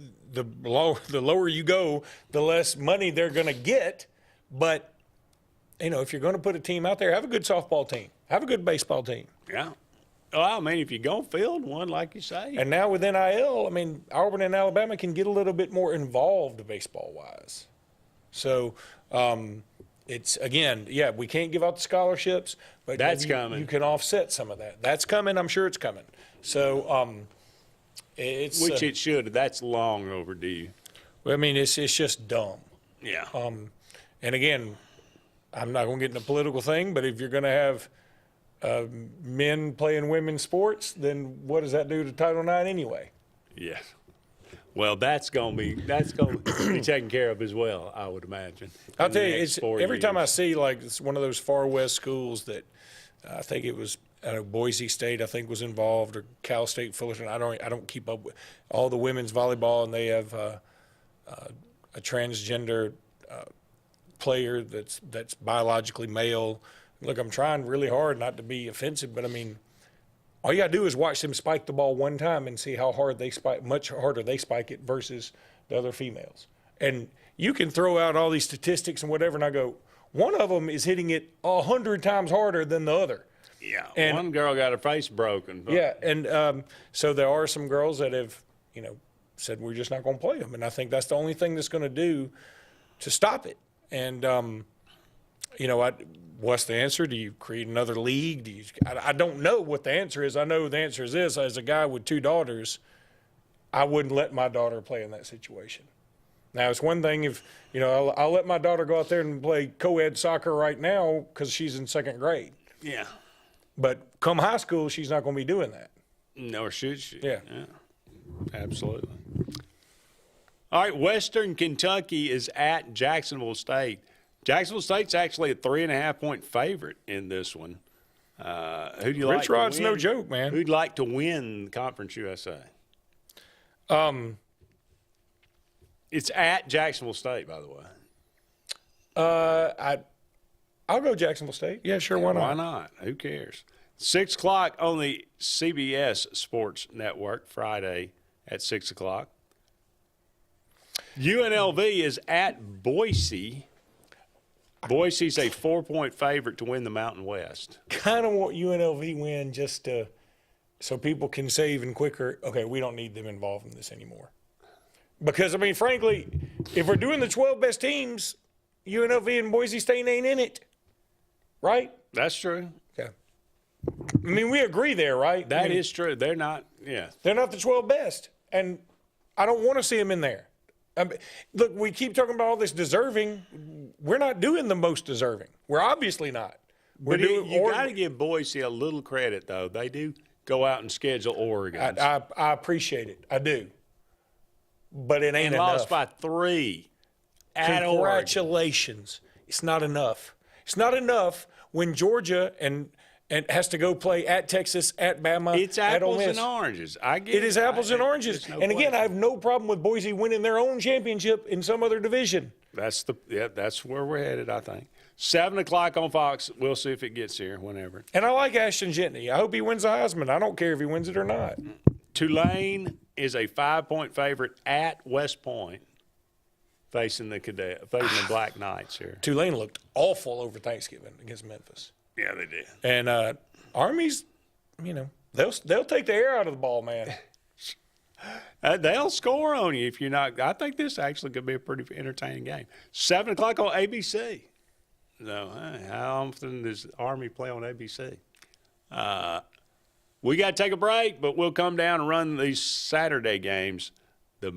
lower you go, the less money they're going to get. But, if you're going to put a team out there, have a good softball team. Have a good baseball team. Yeah. Well, I mean, if you're going to field one, like you say. And now with NIL, I mean, Auburn and Alabama can get a little bit more involved baseball-wise. So, it's, again, we can't give out the scholarships, but that's coming. You can offset some of that. That's coming. I'm sure it's coming. So, it's which it should. That's long overdue. Well, I mean, it's just dumb. Yeah. And again, I'm not going to get in a political thing, but if you're going to have men playing women's sports, then what does that do to Title IX anyway? Yes. Well, that's going to be taken care of as well, I would imagine. I'll tell you, it's every time I see it's one of those far west schools that I think it was Boise State, I think, was involved, or Cal State Fullerton. I don't keep up with all the women's volleyball, and they have a transgender player that's biologically male. Look, I'm trying really hard not to be offensive, but I mean, all you gotta do is watch them spike the ball one time and see how hard they spike, much harder they spike it versus the other females. And you can throw out all these statistics and whatever, and I go, one of them is hitting it 100 times harder than the other. Yeah, and one girl got her face broken. Yeah, and so there are some girls that have, said we're just not going to play them, and I think that's the only thing that's going to do to stop it. And what's the answer? Do you create another league? I don't know what the answer is. I know the answer is this: as a guy with 2 daughters, I wouldn't let my daughter play in that situation. Now, it's one thing if I'll let my daughter go out there and play co-ed soccer right now because she's in 2nd grade. Yeah. But come high school, she's not going to be doing that. Nor should she. Yeah. Absolutely. All right, Western Kentucky is at Jacksonville State. Jacksonville State's actually a 3.5-point favorite in this one. Who do you like? Rich Rod's no joke, man. Who'd like to win Conference USA? It's at Jacksonville State, by the way. I'll go Jacksonville State. Yeah, sure. Why not? Why not? Who cares? 6 o'clock on the CBS Sports Network, Friday at 6 o'clock. UNLV is at Boise. Boise's a 4-point favorite to win the Mountain West. Kind of want UNLV win just so people can say even quicker, okay, we don't need them involved in this anymore. Because, I mean, frankly, if we're doing the 12 best teams, UNLV and Boise State ain't in it. Right? That's true. Okay. I mean, we agree there, right? That is true. They're not, They're not the 12 best. And I don't want to see them in there. Look, we keep talking about all this deserving. We're not doing the most deserving. We're obviously not. You got to give Boise a little credit, though. They do go out and schedule Oregon. I appreciate it. I do. But it ain't and enough. Lost by 3 at Congratulations. Oregon. It's not enough. It's not enough when Georgia and has to go play at Texas, at Bama, It's at Ole apples Miss. and oranges. I get It is apples and oranges. no And again, question. I have no problem with Boise winning their own championship in some other division. That's where we're headed, I think. 7 o'clock on Fox. We'll see if it gets here whenever. And I like Ashton Jentney. I hope he wins the Heisman. I don't care if he wins it or not. Tulane is a 5-point favorite at West Point, facing the Black Knights here. Tulane looked awful over Thanksgiving against Memphis. Yeah, they did. And Army's, they'll take the air out of the ball, man. They'll score on you if you're not. I think this actually could be a pretty entertaining game. 7 o'clock on ABC. So, how often does Army play on ABC? We got to take a break, but we'll come down and run these Saturday games, the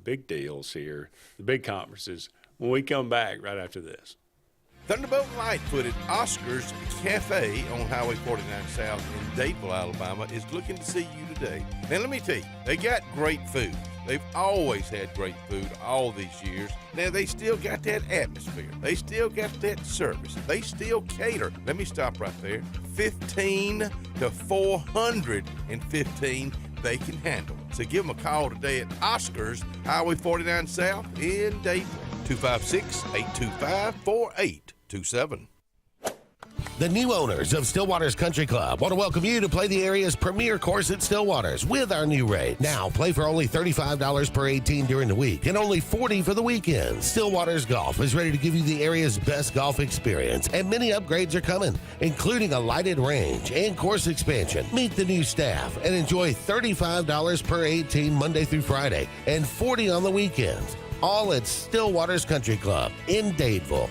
big deals here, the big conferences, when we come back right after this. Thunderbolt Lightfoot at Oscar's Cafe on Highway 49 South in Dadeville, Alabama is looking to see you today. Now, let me tell you, they got great food. They've always had great food all these years. Now, they still got that atmosphere. They still got that service. They still cater. Let me stop right there. 15 to 415 they can handle. So give them a call today at Oscar's Highway 49 South in Dadeville. 256-825-4827. The new owners of Stillwater's Country Club want to welcome you to play the area's premier course at Stillwater's with our new rate. Now, play for only $35 per 18 during the week and only $40 for the weekend. Stillwater's Golf is ready to give you the area's best golf experience, and many upgrades are coming, including a lighted range and course expansion. Meet the new staff and enjoy $35 per 18 Monday through Friday and $40 on the weekends. All at Stillwater's Country Club in Dadeville.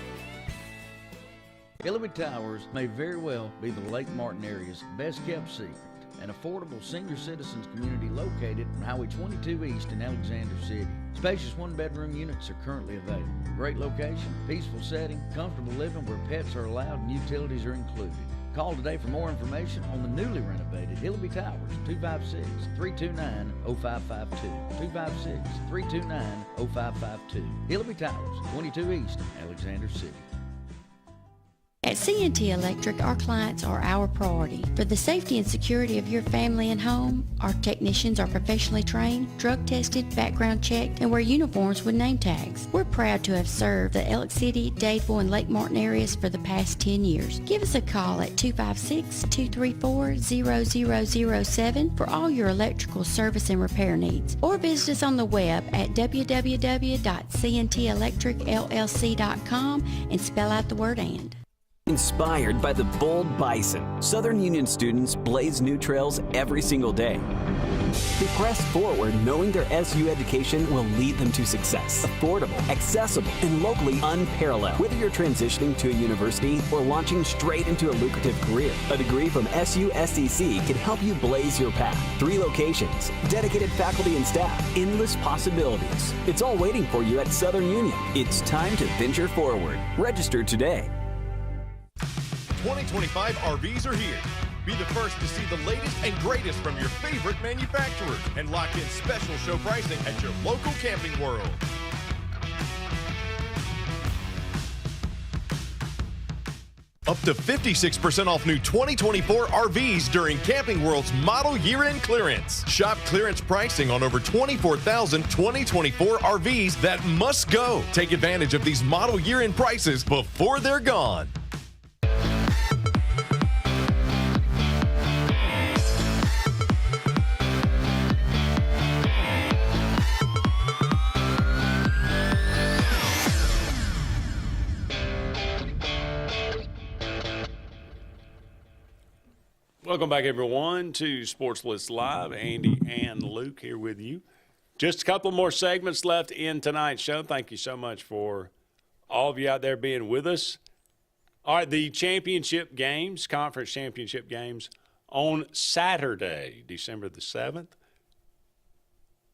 Hillary Towers may very well be the Lake Martin area's best kept secret. An affordable senior citizens community located on Highway 22 East in Alexander City. Spacious one-bedroom units are currently available. Great location, peaceful setting, comfortable living where pets are allowed and utilities are included. Call today for more information on the newly renovated Hillary Towers, 256-329-0552. 256-329-0552. Hillary Towers, 22 East, Alexander City. At C&T Electric, our clients are our priority. For the safety and security of your family and home, our technicians are professionally trained, drug tested, background checked, and wear uniforms with name tags. We're proud to have served the Elk City, Dadeville, and Lake Martin areas for the past 10 years. Give us a call at 256-234-0007 for all your electrical service and repair needs, or visit us on the web at www.cntelectricllc.com and spell out the word "and." Inspired by the bold bison, Southern Union students blaze new trails every single day. They press forward knowing their SU education will lead them to success. Affordable, accessible, and locally unparalleled. Whether you're transitioning to a university or launching straight into a lucrative career, a degree from SU SDC can help you blaze your path. 3 locations, dedicated faculty and staff, endless possibilities. It's all waiting for you at Southern Union. It's time to venture forward. Register today. 2025 RVs are here. Be the first to see the latest and greatest from your favorite manufacturers and lock in special show pricing at your local Camping World. Up to 56% off new 2024 RVs during Camping World's Model Year-End Clearance. Shop clearance pricing on over 24,000 2024 RVs that must go. Take advantage of these Model Year-End prices before they're gone. Welcome back, everyone, to Sports Blitz Live. Andy and Luke here with you. Just a couple more segments left in tonight's show. Thank you so much for all of you out there being with us. All right, the championship games, conference championship games, on Saturday, December the 7th.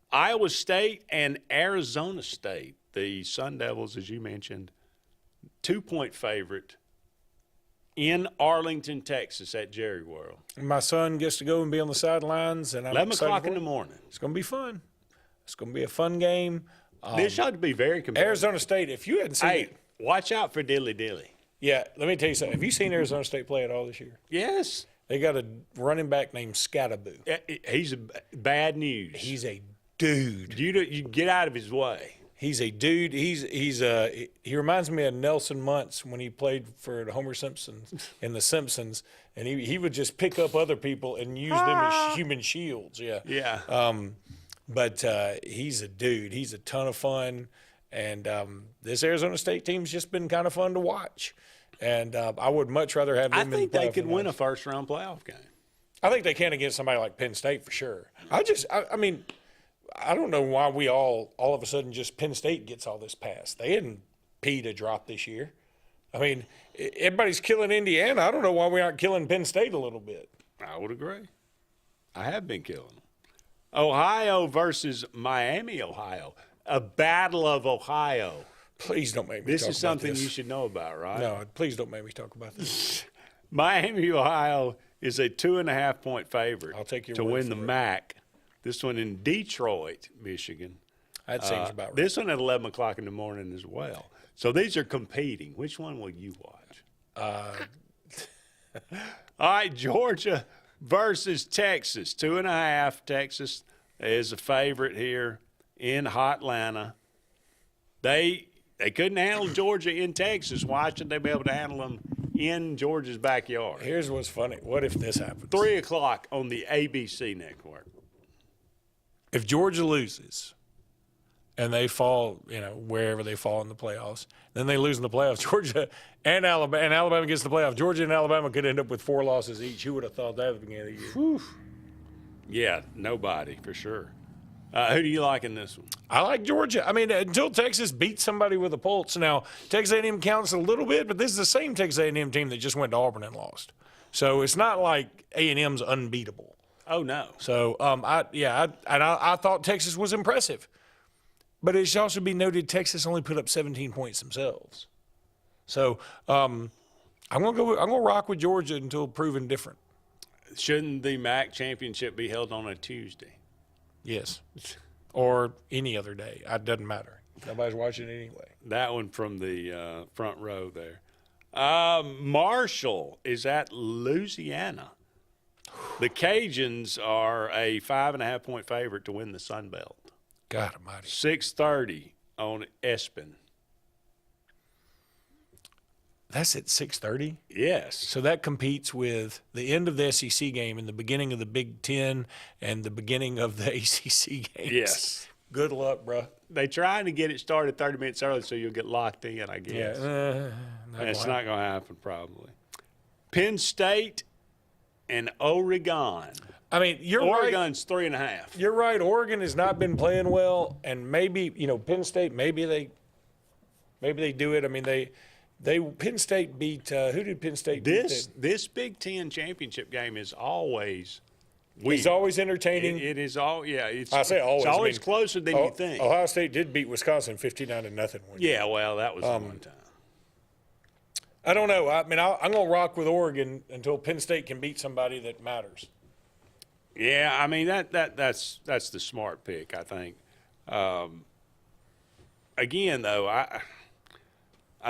Iowa State and Arizona State, the Sun Devils, as you mentioned, 2-point favorite in Arlington, Texas at Jerry World. My son gets to go and be on the sidelines. And I'm 11 o'clock excited in the for it. morning. It's going to be fun. It's going to be a fun game. This ought to be very competitive. Arizona State, if you hadn't seen it. Watch out for Dilly Dilly. Yeah, let me tell you something. Have you seen Arizona State play at all this year? Yes. They got a running back named Scattaboo. He's bad news. He's a dude. You get out of his way. He's a dude. He reminds me of Nelson Muntz when he played for Homer Simpson in The Simpsons, and he would just pick up other people and use them as human shields. Yeah. Yeah. But he's a dude. He's a ton of fun, and this Arizona State team's just been kind of fun to watch. And I would much rather have them in the playoff. I think they could win a first-round playoff game. I think they can against somebody like Penn State for sure. I mean, I don't know why we all of a sudden just Penn State gets all this pass. They hadn't peed a drop this year. I mean, everybody's killing Indiana. I don't know why we aren't killing Penn State a little bit. I would agree. I have been killing them. Ohio versus Miami, Ohio. A battle of Ohio. Please don't make me talk about this. This is something you should know about, right? No, please don't make me talk about this. Miami, Ohio is a 2.5-point favorite. I'll take your to word win for the it. MAC. This one in Detroit, Michigan. That seems about right. This one at 11 o'clock in the morning as well. So these are competing. Which one will you watch? All right, Georgia versus Texas. 2.5. Texas is a favorite here in Hotlanta. They couldn't handle Georgia in Texas. Why should they be able to handle them in Georgia's backyard? Here's what's funny. What if this happens? 3 o'clock on the ABC network. If Georgia loses and they fall, wherever they fall in the playoffs, then they lose in the playoffs. Georgia and Alabama gets the playoffs. Georgia and Alabama could end up with 4 losses each. Who would have thought that at the beginning of the year? Whew. Yeah, nobody for sure. Who do you like in this one? I like Georgia. I mean, until Texas beats somebody with a pulse. Now, Texas A&M counts a little bit, but this is the same Texas A&M team that just went to Auburn and lost. So it's not like A&M's unbeatable. Oh, no. So, I thought Texas was impressive. But it should also be noted Texas only put up 17 points themselves. So I'm gonna rock with Georgia until proven different. Shouldn't the MAC championship be held on a Tuesday? Yes. Or any other day. It doesn't matter. Nobody's watching it anyway. That one from the front row there. Marshall is at Louisiana. The Cajuns are a 5.5-point favorite to win the Sun Belt. God almighty. 6:30 on ESPN. That's at 6:30? Yes. So that competes with the end of the SEC game and the beginning of the Big Ten and the beginning of the ACC games. Yes. Good luck, bro. They trying to get it started 30 minutes early so you'll get locked in, I guess. Yeah. That's not going to happen probably. Penn State and Oregon. I mean, Oregon's 3.5. You're right. Oregon has not been playing well, and maybe Penn State. Maybe they do it. I mean, Penn State beat. Who did Penn State beat? This Big Ten championship game is always weird. It's always entertaining. It is all. Yeah, I say always. It's always closer than you think. Ohio State did beat Wisconsin 59-0. Yeah, well, that was one time. I don't know. I mean, I'm going to rock with Oregon until Penn State can beat somebody that matters. Yeah, I mean that's the smart pick, I think. Again, though, I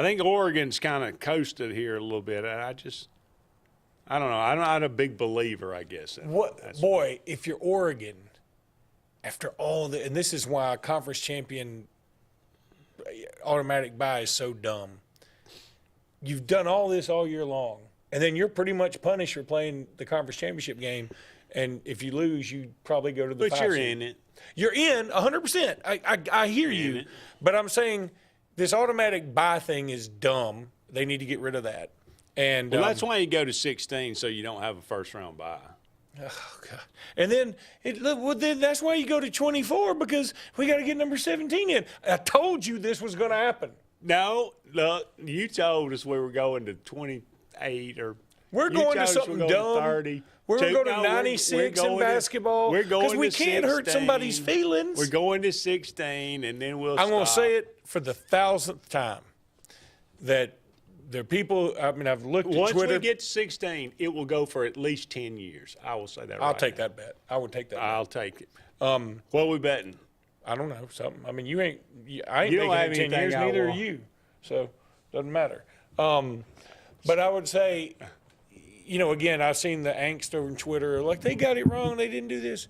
think Oregon's kind of coasted here a little bit. I don't know. I'm not a big believer, I guess. If you're Oregon, after all and this is why conference champion automatic bye is so dumb. You've done all this all year long, and then you're pretty much punished for playing the conference championship game. And if you lose, you probably go to the. But you're in it. You're in 100%. I hear you, but I'm saying this automatic bye thing is dumb. They need to get rid of that. And that's why you go to 16 so you don't have a first round bye. Oh God! And then then that's why you go to 24 because we got to get number 17 in. I told you this was going to happen. No, look, you told us we were going to 28 or. We're going to something dumb. 30. We're going to go to 96 in basketball. We're going because we can't hurt somebody's feelings. We're going to 16, and then we'll I'm going to stop. say it for the 1,000th time that there are people, I mean, I've looked at Twitter. Once we get to 16, it will go for at least 10 years. I will say that I'll take that bet. I would take that bet. I'll take it. What are we betting? I don't know. Something. I mean, I ain't making it 10 years, neither are you. So, doesn't matter. But I would say, again, I've seen the angst over on Twitter, like they got it wrong, they didn't do this.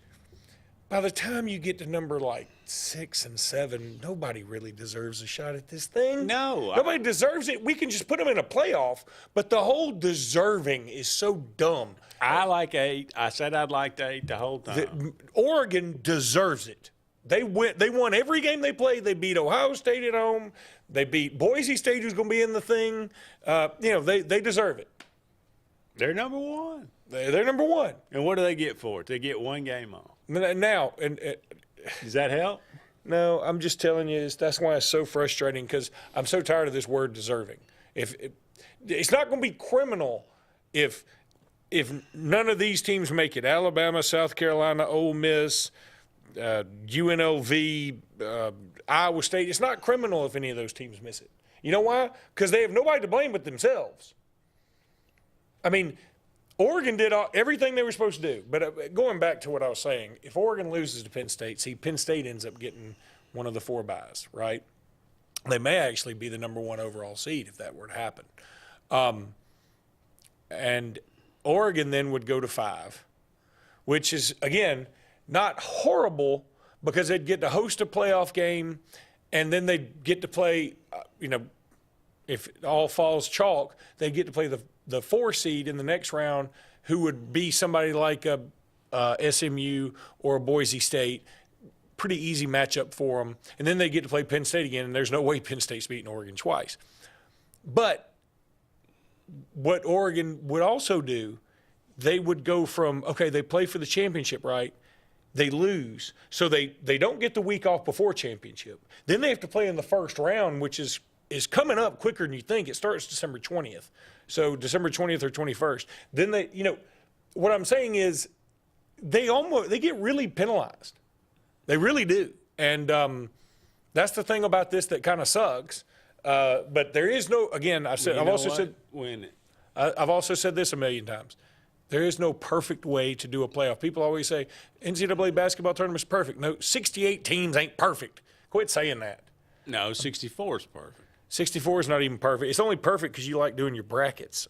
By the time you get to number like 6 and 7, nobody really deserves a shot at this thing. No. Nobody deserves it. We can just put them in a playoff, but the whole deserving is so dumb. I like 8. I said I'd like 8 the whole time. Oregon deserves it. They won every game they played. They beat Ohio State at home. They beat Boise State, who's going to be in the thing. They deserve it. They're number 1. They're number 1. And what do they get for it? They get 1 game off. Now, does that help? No, I'm just telling you, that's why it's so frustrating, because I'm so tired of this word deserving. It's not going to be criminal if none of these teams make it. Alabama, South Carolina, Ole Miss, UNLV, Iowa State. It's not criminal if any of those teams miss it. You know why? Because they have nobody to blame but themselves. I mean, Oregon did everything they were supposed to do. But going back to what I was saying, if Oregon loses to Penn State, Penn State ends up getting one of the 4 byes, right? They may actually be the number 1 overall seed if that were to happen. And Oregon then would go to 5, which is, again, not horrible, because they'd get to host a playoff game, and then they'd get to play, if it all falls chalk, they'd get to play the 4 seed in the next round, who would be somebody like a SMU or a Boise State. Pretty easy matchup for them. And then they get to play Penn State again, and there's no way Penn State's beating Oregon twice. But what Oregon would also do, they would go from, okay, they play for the championship, right? They lose. So they don't get the week off before championship. Then they have to play in the first round, which is coming up quicker than you think. It starts December 20th. So December 20th or 21st. Then they, what I'm saying is they get really penalized. They really do. And that's the thing about this that kind of sucks. But there is no, again, I've also said this a million times. There is no perfect way to do a playoff. People always say NCAA basketball tournament's perfect. No, 68 teams ain't perfect. Quit saying that. No, 64 is perfect. 64 is not even perfect. It's only perfect because you like doing your brackets.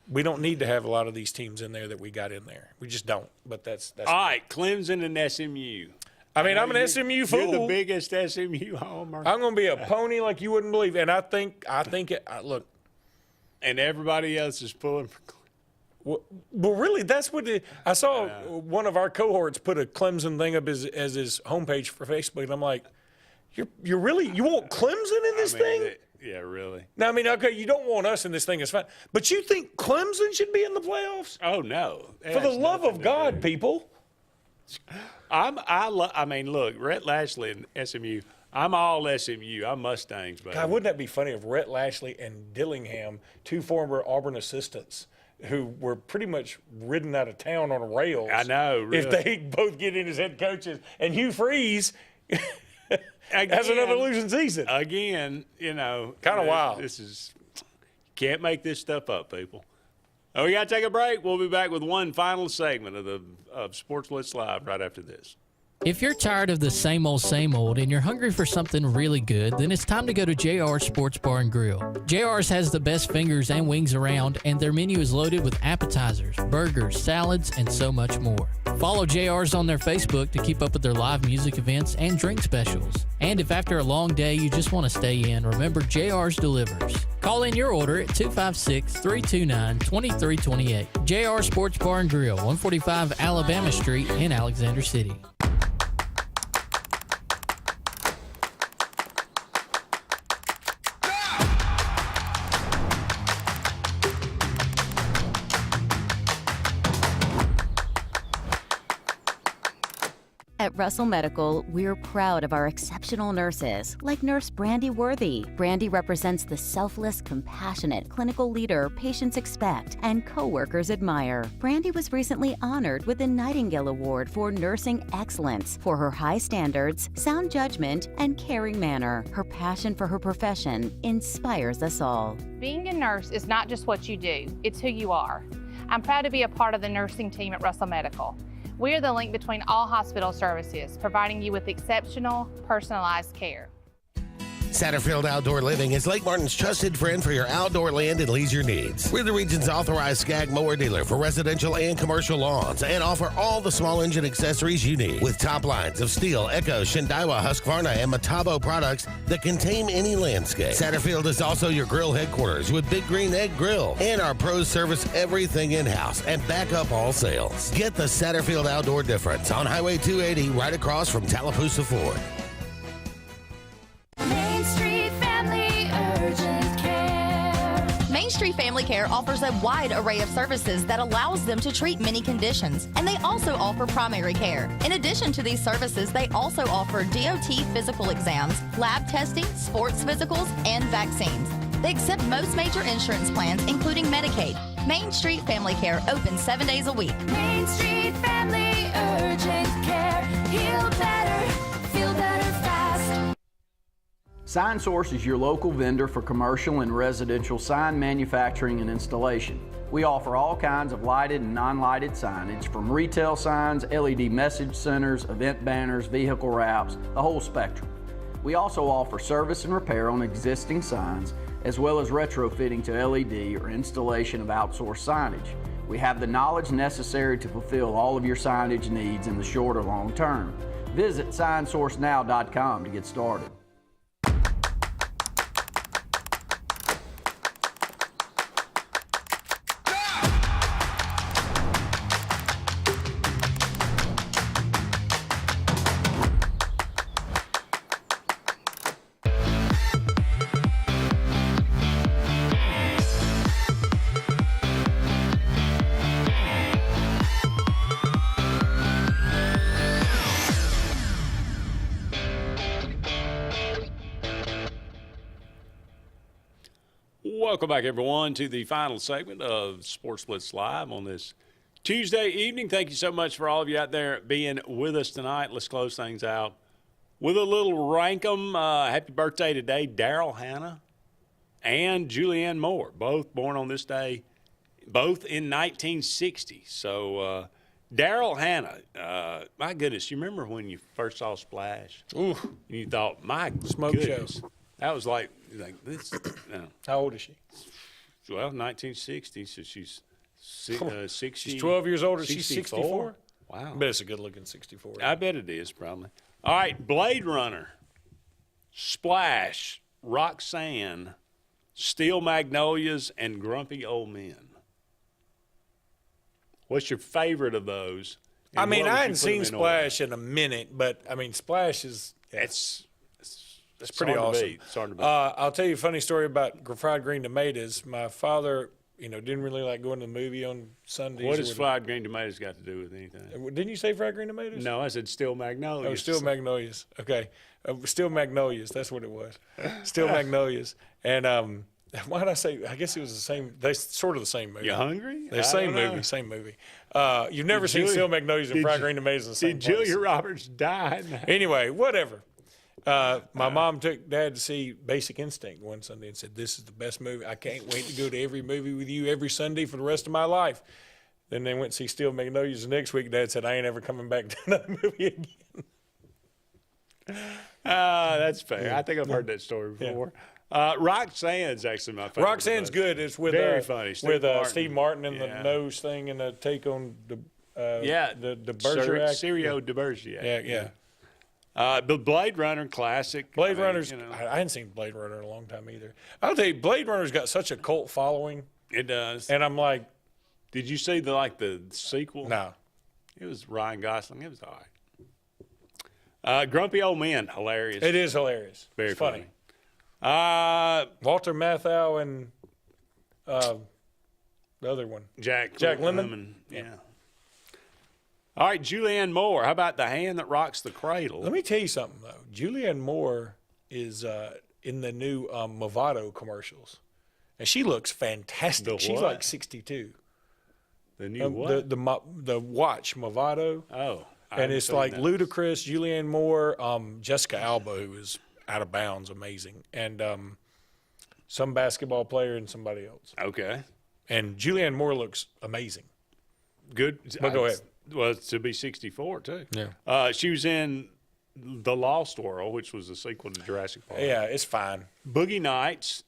We don't need to have a lot of these teams in there that we got in there. We just don't. But that's all right. Clemson and SMU. I mean, I'm an SMU fool. You're the biggest SMU homer. I'm going to be a pony like you wouldn't believe. And I think look. And everybody else is pulling for Clemson. Well, really, that's what I saw. One of our cohorts put a Clemson thing up as his homepage for Facebook, and I'm like, you want Clemson in this thing? Yeah, really. Now, I mean, okay, you don't want us in this thing, it's fine, but you think Clemson should be in the playoffs? Oh no! For the love of God, people. I mean, look, Rhett Lashley and SMU. I'm all SMU. I'm Mustangs, baby. God, wouldn't that be funny if Rhett Lashley and Dillingham, 2 former Auburn assistants, who were pretty much ridden out of town on rails. I know, really. If they both get in as head coaches. And Hugh Freeze has another losing season. Again, kind of wild. Can't make this stuff up, people. Oh, we got to take a break. We'll be back with one final segment of Sports Blitz Live right after this. If you're tired of the same old, and you're hungry for something really good, then it's time to go to JR's Sports Bar and Grill. JR's has the best fingers and wings around, and their menu is loaded with appetizers, burgers, salads, and so much more. Follow JR's on their Facebook to keep up with their live music events and drink specials. And if after a long day you just want to stay in, remember JR's delivers. Call in your order at 256-329-2328. JR Sports Bar and Grill, 145 Alabama Street in Alexander City. At Russell Medical, we're proud of our exceptional nurses, like Nurse Brandy Worthy. Brandy represents the selfless, compassionate clinical leader patients expect and coworkers admire. Brandy was recently honored with the Nightingale Award for Nursing Excellence for her high standards, sound judgment, and caring manner. Her passion for her profession inspires us all. Being a nurse is not just what you do, it's who you are. I'm proud to be a part of the nursing team at Russell Medical. We are the link between all hospital services, providing you with exceptional, personalized care. Satterfield Outdoor Living is Lake Martin's trusted friend for your outdoor land and leisure needs. We're the region's authorized Skag mower dealer for residential and commercial lawns and offer all the small engine accessories you need with top lines of Steel, Echo, Shindaiwa, Husqvarna, and Metabo products that can tame any landscape. Satterfield is also your grill headquarters with Big Green Egg Grill, and our pros service everything in-house and back up all sales. Get the Satterfield Outdoor difference on Highway 280 right across from Tallapoosa Ford. Main Street Family Urgent Care. Main Street Family Care offers a wide array of services that allows them to treat many conditions, and they also offer primary care. In addition to these services, they also offer DOT physical exams, lab testing, sports physicals, and vaccines. They accept most major insurance plans, including Medicaid. Main Street Family Care opens 7 days a week. Main Street Family Urgent Care. Heal better, feel better fast. Sign Source is your local vendor for commercial and residential sign manufacturing and installation. We offer all kinds of lighted and non-lighted signage, from retail signs, LED message centers, event banners, vehicle wraps, the whole spectrum. We also offer service and repair on existing signs, as well as retrofitting to LED or installation of outsourced signage. We have the knowledge necessary to fulfill all of your signage needs in the short or long term. Visit signsourcenow.com to get started. Welcome back, everyone, to the final segment of Sports Blitz Live on this Tuesday evening. Thank you so much for all of you out there being with us tonight. Let's close things out with a little rank 'em. Happy birthday today, Daryl Hannah and Julianne Moore, both born on this day, both in 1960. So, Daryl Hannah, my goodness, you remember when you first saw Splash? Ooh. And you thought, my Smoke goodness. show. That was like this. How old is she? Well, 1960, so she's 60. She's 12 years older. She's 64. Wow. I bet it's a good-looking 64. I bet it is, probably. All right, Blade Runner, Splash, Roxanne, Steel Magnolias, and Grumpy Old Men. What's your favorite of those? I mean, I hadn't seen Splash in a minute, but, I mean, Splash is it's pretty awesome. It's hard to beat. I'll tell you a funny story about fried green tomatoes. My father, didn't really like going to the movie on Sundays. What has fried green tomatoes got to do with anything? Didn't you say fried green tomatoes? No, I said Steel Magnolias. Oh, Steel Magnolias. Okay. Steel Magnolias. That's what it was. Steel Magnolias. And why did I say? I guess it was the same. They're sort of the same movie. You hungry? They're same movie. You've never seen Steel Magnolias and fried green tomatoes in the same place. Did Julia Roberts die? Anyway, whatever. My mom took Dad to see Basic Instinct one Sunday and said, "This is the best movie. I can't wait to go to every movie with you every Sunday for the rest of my life." Then they went to see Steel Magnolias the next week. Dad said, "I ain't ever coming back to another movie again." That's fair. I think I've heard that story before. Yeah. Roxanne's actually my favorite. Roxanne's good. It's with very funny. Steve Martin and the nose thing and the take on the Bergerac. Sergio de Bergerac. Yeah. The Blade Runner classic. Blade Runner's. I hadn't seen Blade Runner in a long time either. I'll tell you, Blade Runner's got such a cult following. It does. And I'm like, did you see the sequel? No. It was Ryan Gosling. It was all right. Grumpy Old Men, hilarious. It is hilarious. Very it's funny. Walter Matthau and the other one, Jack Lemmon. Yeah. All right, Julianne Moore. How about The Hand That Rocks the Cradle? Let me tell you something, though. Julianne Moore is in the new Movado commercials, and she looks fantastic. She's like 62. The new what? The watch Movado. Oh. And it's like Ludacris, Julianne Moore, Jessica Alba, who is out of bounds, amazing, and some basketball player and somebody else. Okay. And Julianne Moore looks amazing. Good. But go ahead. Well, to be 64, too. Yeah. She was in The Lost World, which was the sequel to Jurassic Park. Yeah, it's fine. Boogie Nights,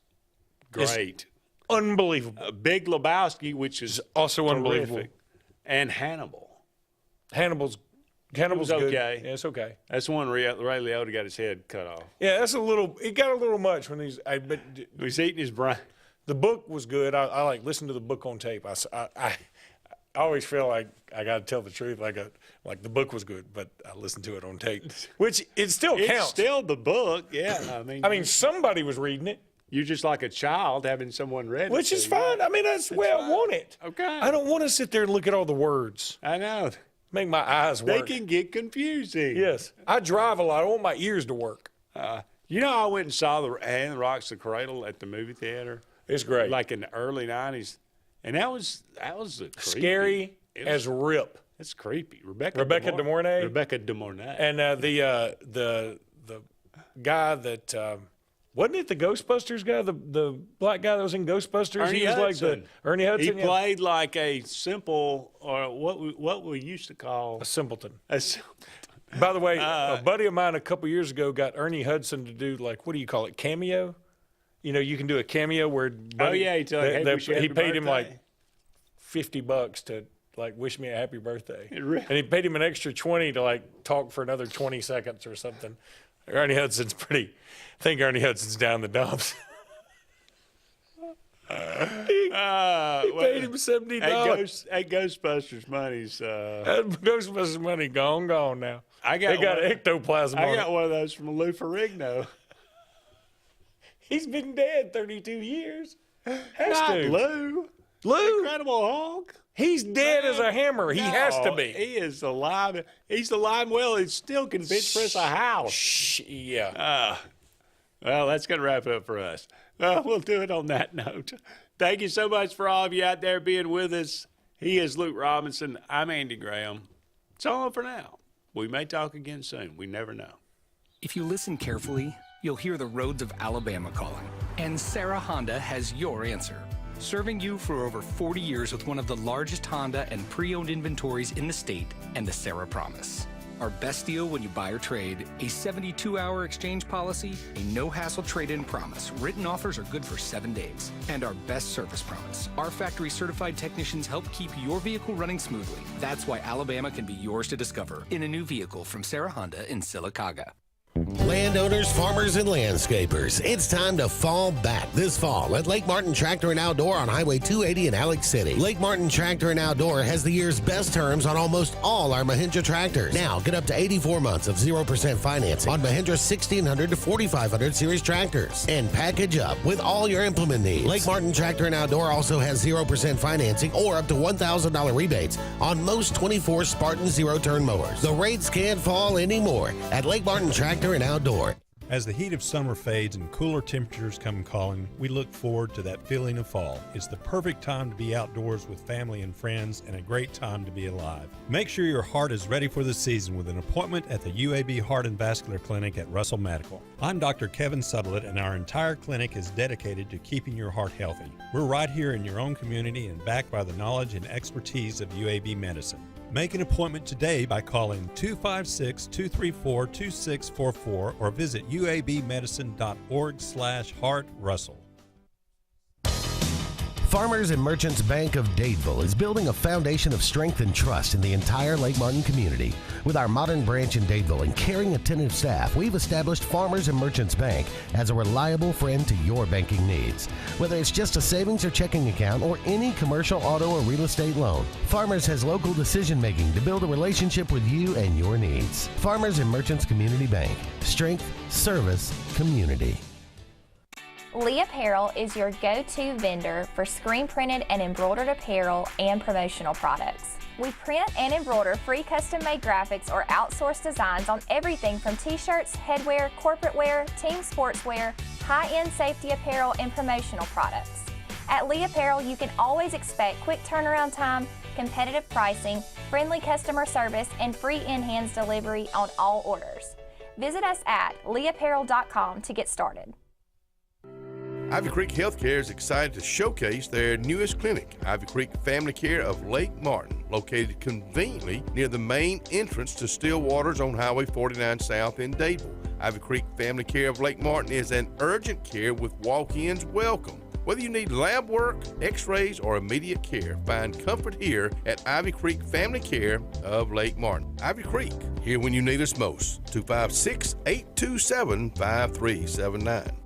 great. It's unbelievable. Big Lebowski, which is also terrific. unbelievable. And Hannibal. Hannibal's good. okay. Yeah, it's okay. That's the one Ray Liotta got his head cut off. Yeah, it got a little much when he's eating his brain. The book was good. I like listened to the book on tape. I always feel like I got to tell the truth. Like the book was good, but I listened to it on tape, which it still counts. It's still the book, yeah. I mean, somebody was reading it. You're just like a child having someone read it. Which is fine. I mean, that's the way I want it. Okay. I don't want to sit there and look at all the words. I know. Make my eyes work. They can get confusing. Yes. I drive a lot. I want my ears to work. I went and saw the Hand Rocks the Cradle at the movie theater. It's great. Like in the early 90s. And that was scary as rip. It's creepy. Rebecca De Mornay. Rebecca De Mornay. And the guy that wasn't it the Ghostbusters guy, the black guy that was in Ghostbusters? Ernie he was Hudson. like Ernie Hudson. He played like a simple, or what we used to call a simpleton. By the way, a buddy of mine a couple years ago got Ernie Hudson to do like, what do you call it, cameo? You know, you can do a cameo where he paid him like $50 to like wish me a happy birthday, and he paid him an extra $20 to like talk for another 20 seconds or something. Ernie Hudson's I think Ernie Hudson's down the dumps. He paid him $70. At Ghostbusters money's Ghostbusters money gone now. They got ectoplasm. I got one of those from Lou Ferrigno. He's been dead 32 years. Not Lou. Incredible Hulk. He's dead as a hammer. He has to be. He is alive. He's alive and well. He still can bench press a house. Yeah. Well, that's going to wrap it up for us. We'll do it on that note. Thank you so much for all of you out there being with us. He is Luke Robinson. I'm Andy Graham. It's all for now. We may talk again soon. We never know. If you listen carefully, you'll hear the roads of Alabama calling. And Sarah Honda has your answer. Serving you for over 40 years with one of the largest Honda and pre-owned inventories in the state and the Sarah Promise. Our best deal when you buy or trade, a 72-hour exchange policy, a no-hassle trade-in promise. Written offers are good for 7 days. And our best service promise. Our factory-certified technicians help keep your vehicle running smoothly. That's why Alabama can be yours to discover in a new vehicle from Sarah Honda in Sylacauga. Landowners, farmers, and landscapers, it's time to fall back this fall at Lake Martin Tractor and Outdoor on Highway 280 in Alex City. Lake Martin Tractor and Outdoor has the year's best terms on almost all our Mahindra tractors. Now, get up to 84 months of 0% financing on Mahindra 1600 to 4500 series tractors. And package up with all your implement needs. Lake Martin Tractor and Outdoor also has 0% financing or up to $1,000 rebates on most 24 Spartan zero-turn mowers. The rates can't fall anymore at Lake Martin Tractor and Outdoor. As the heat of summer fades and cooler temperatures come calling, we look forward to that feeling of fall. It's the perfect time to be outdoors with family and friends and a great time to be alive. Make sure your heart is ready for the season with an appointment at the UAB Heart and Vascular Clinic at Russell Medical. I'm Dr. Kevin Sutherland, and our entire clinic is dedicated to keeping your heart healthy. We're right here in your own community and backed by the knowledge and expertise of UAB Medicine. Make an appointment today by calling 256-234-2644 or visit uabmedicine.org/heartrussell. Farmers and Merchants Bank of Dadeville is building a foundation of strength and trust in the entire Lake Martin community. With our modern branch in Dadeville and caring, attentive staff, we've established Farmers and Merchants Bank as a reliable friend to your banking needs. Whether it's just a savings or checking account or any commercial, auto, or real estate loan, Farmers has local decision-making to build a relationship with you and your needs. Farmers and Merchants Community Bank. Strength, service, community. Lee Apparel is your go-to vendor for screen-printed and embroidered apparel and promotional products. We print and embroider free custom-made graphics or outsourced designs on everything from t-shirts, headwear, corporate wear, team sportswear, high-end safety apparel, and promotional products. At Lee Apparel, you can always expect quick turnaround time, competitive pricing, friendly customer service, and free in-hands delivery on all orders. Visit us at leeapparel.com to get started. Ivy Creek Healthcare is excited to showcase their newest clinic, Ivy Creek Family Care of Lake Martin, located conveniently near the main entrance to Stillwater's on Highway 49 South in Dadeville. Ivy Creek Family Care of Lake Martin is an urgent care with walk-ins welcome. Whether you need lab work, x-rays, or immediate care, find comfort here at Ivy Creek Family Care of Lake Martin. Ivy Creek, here when you need us most. 256-827-5379.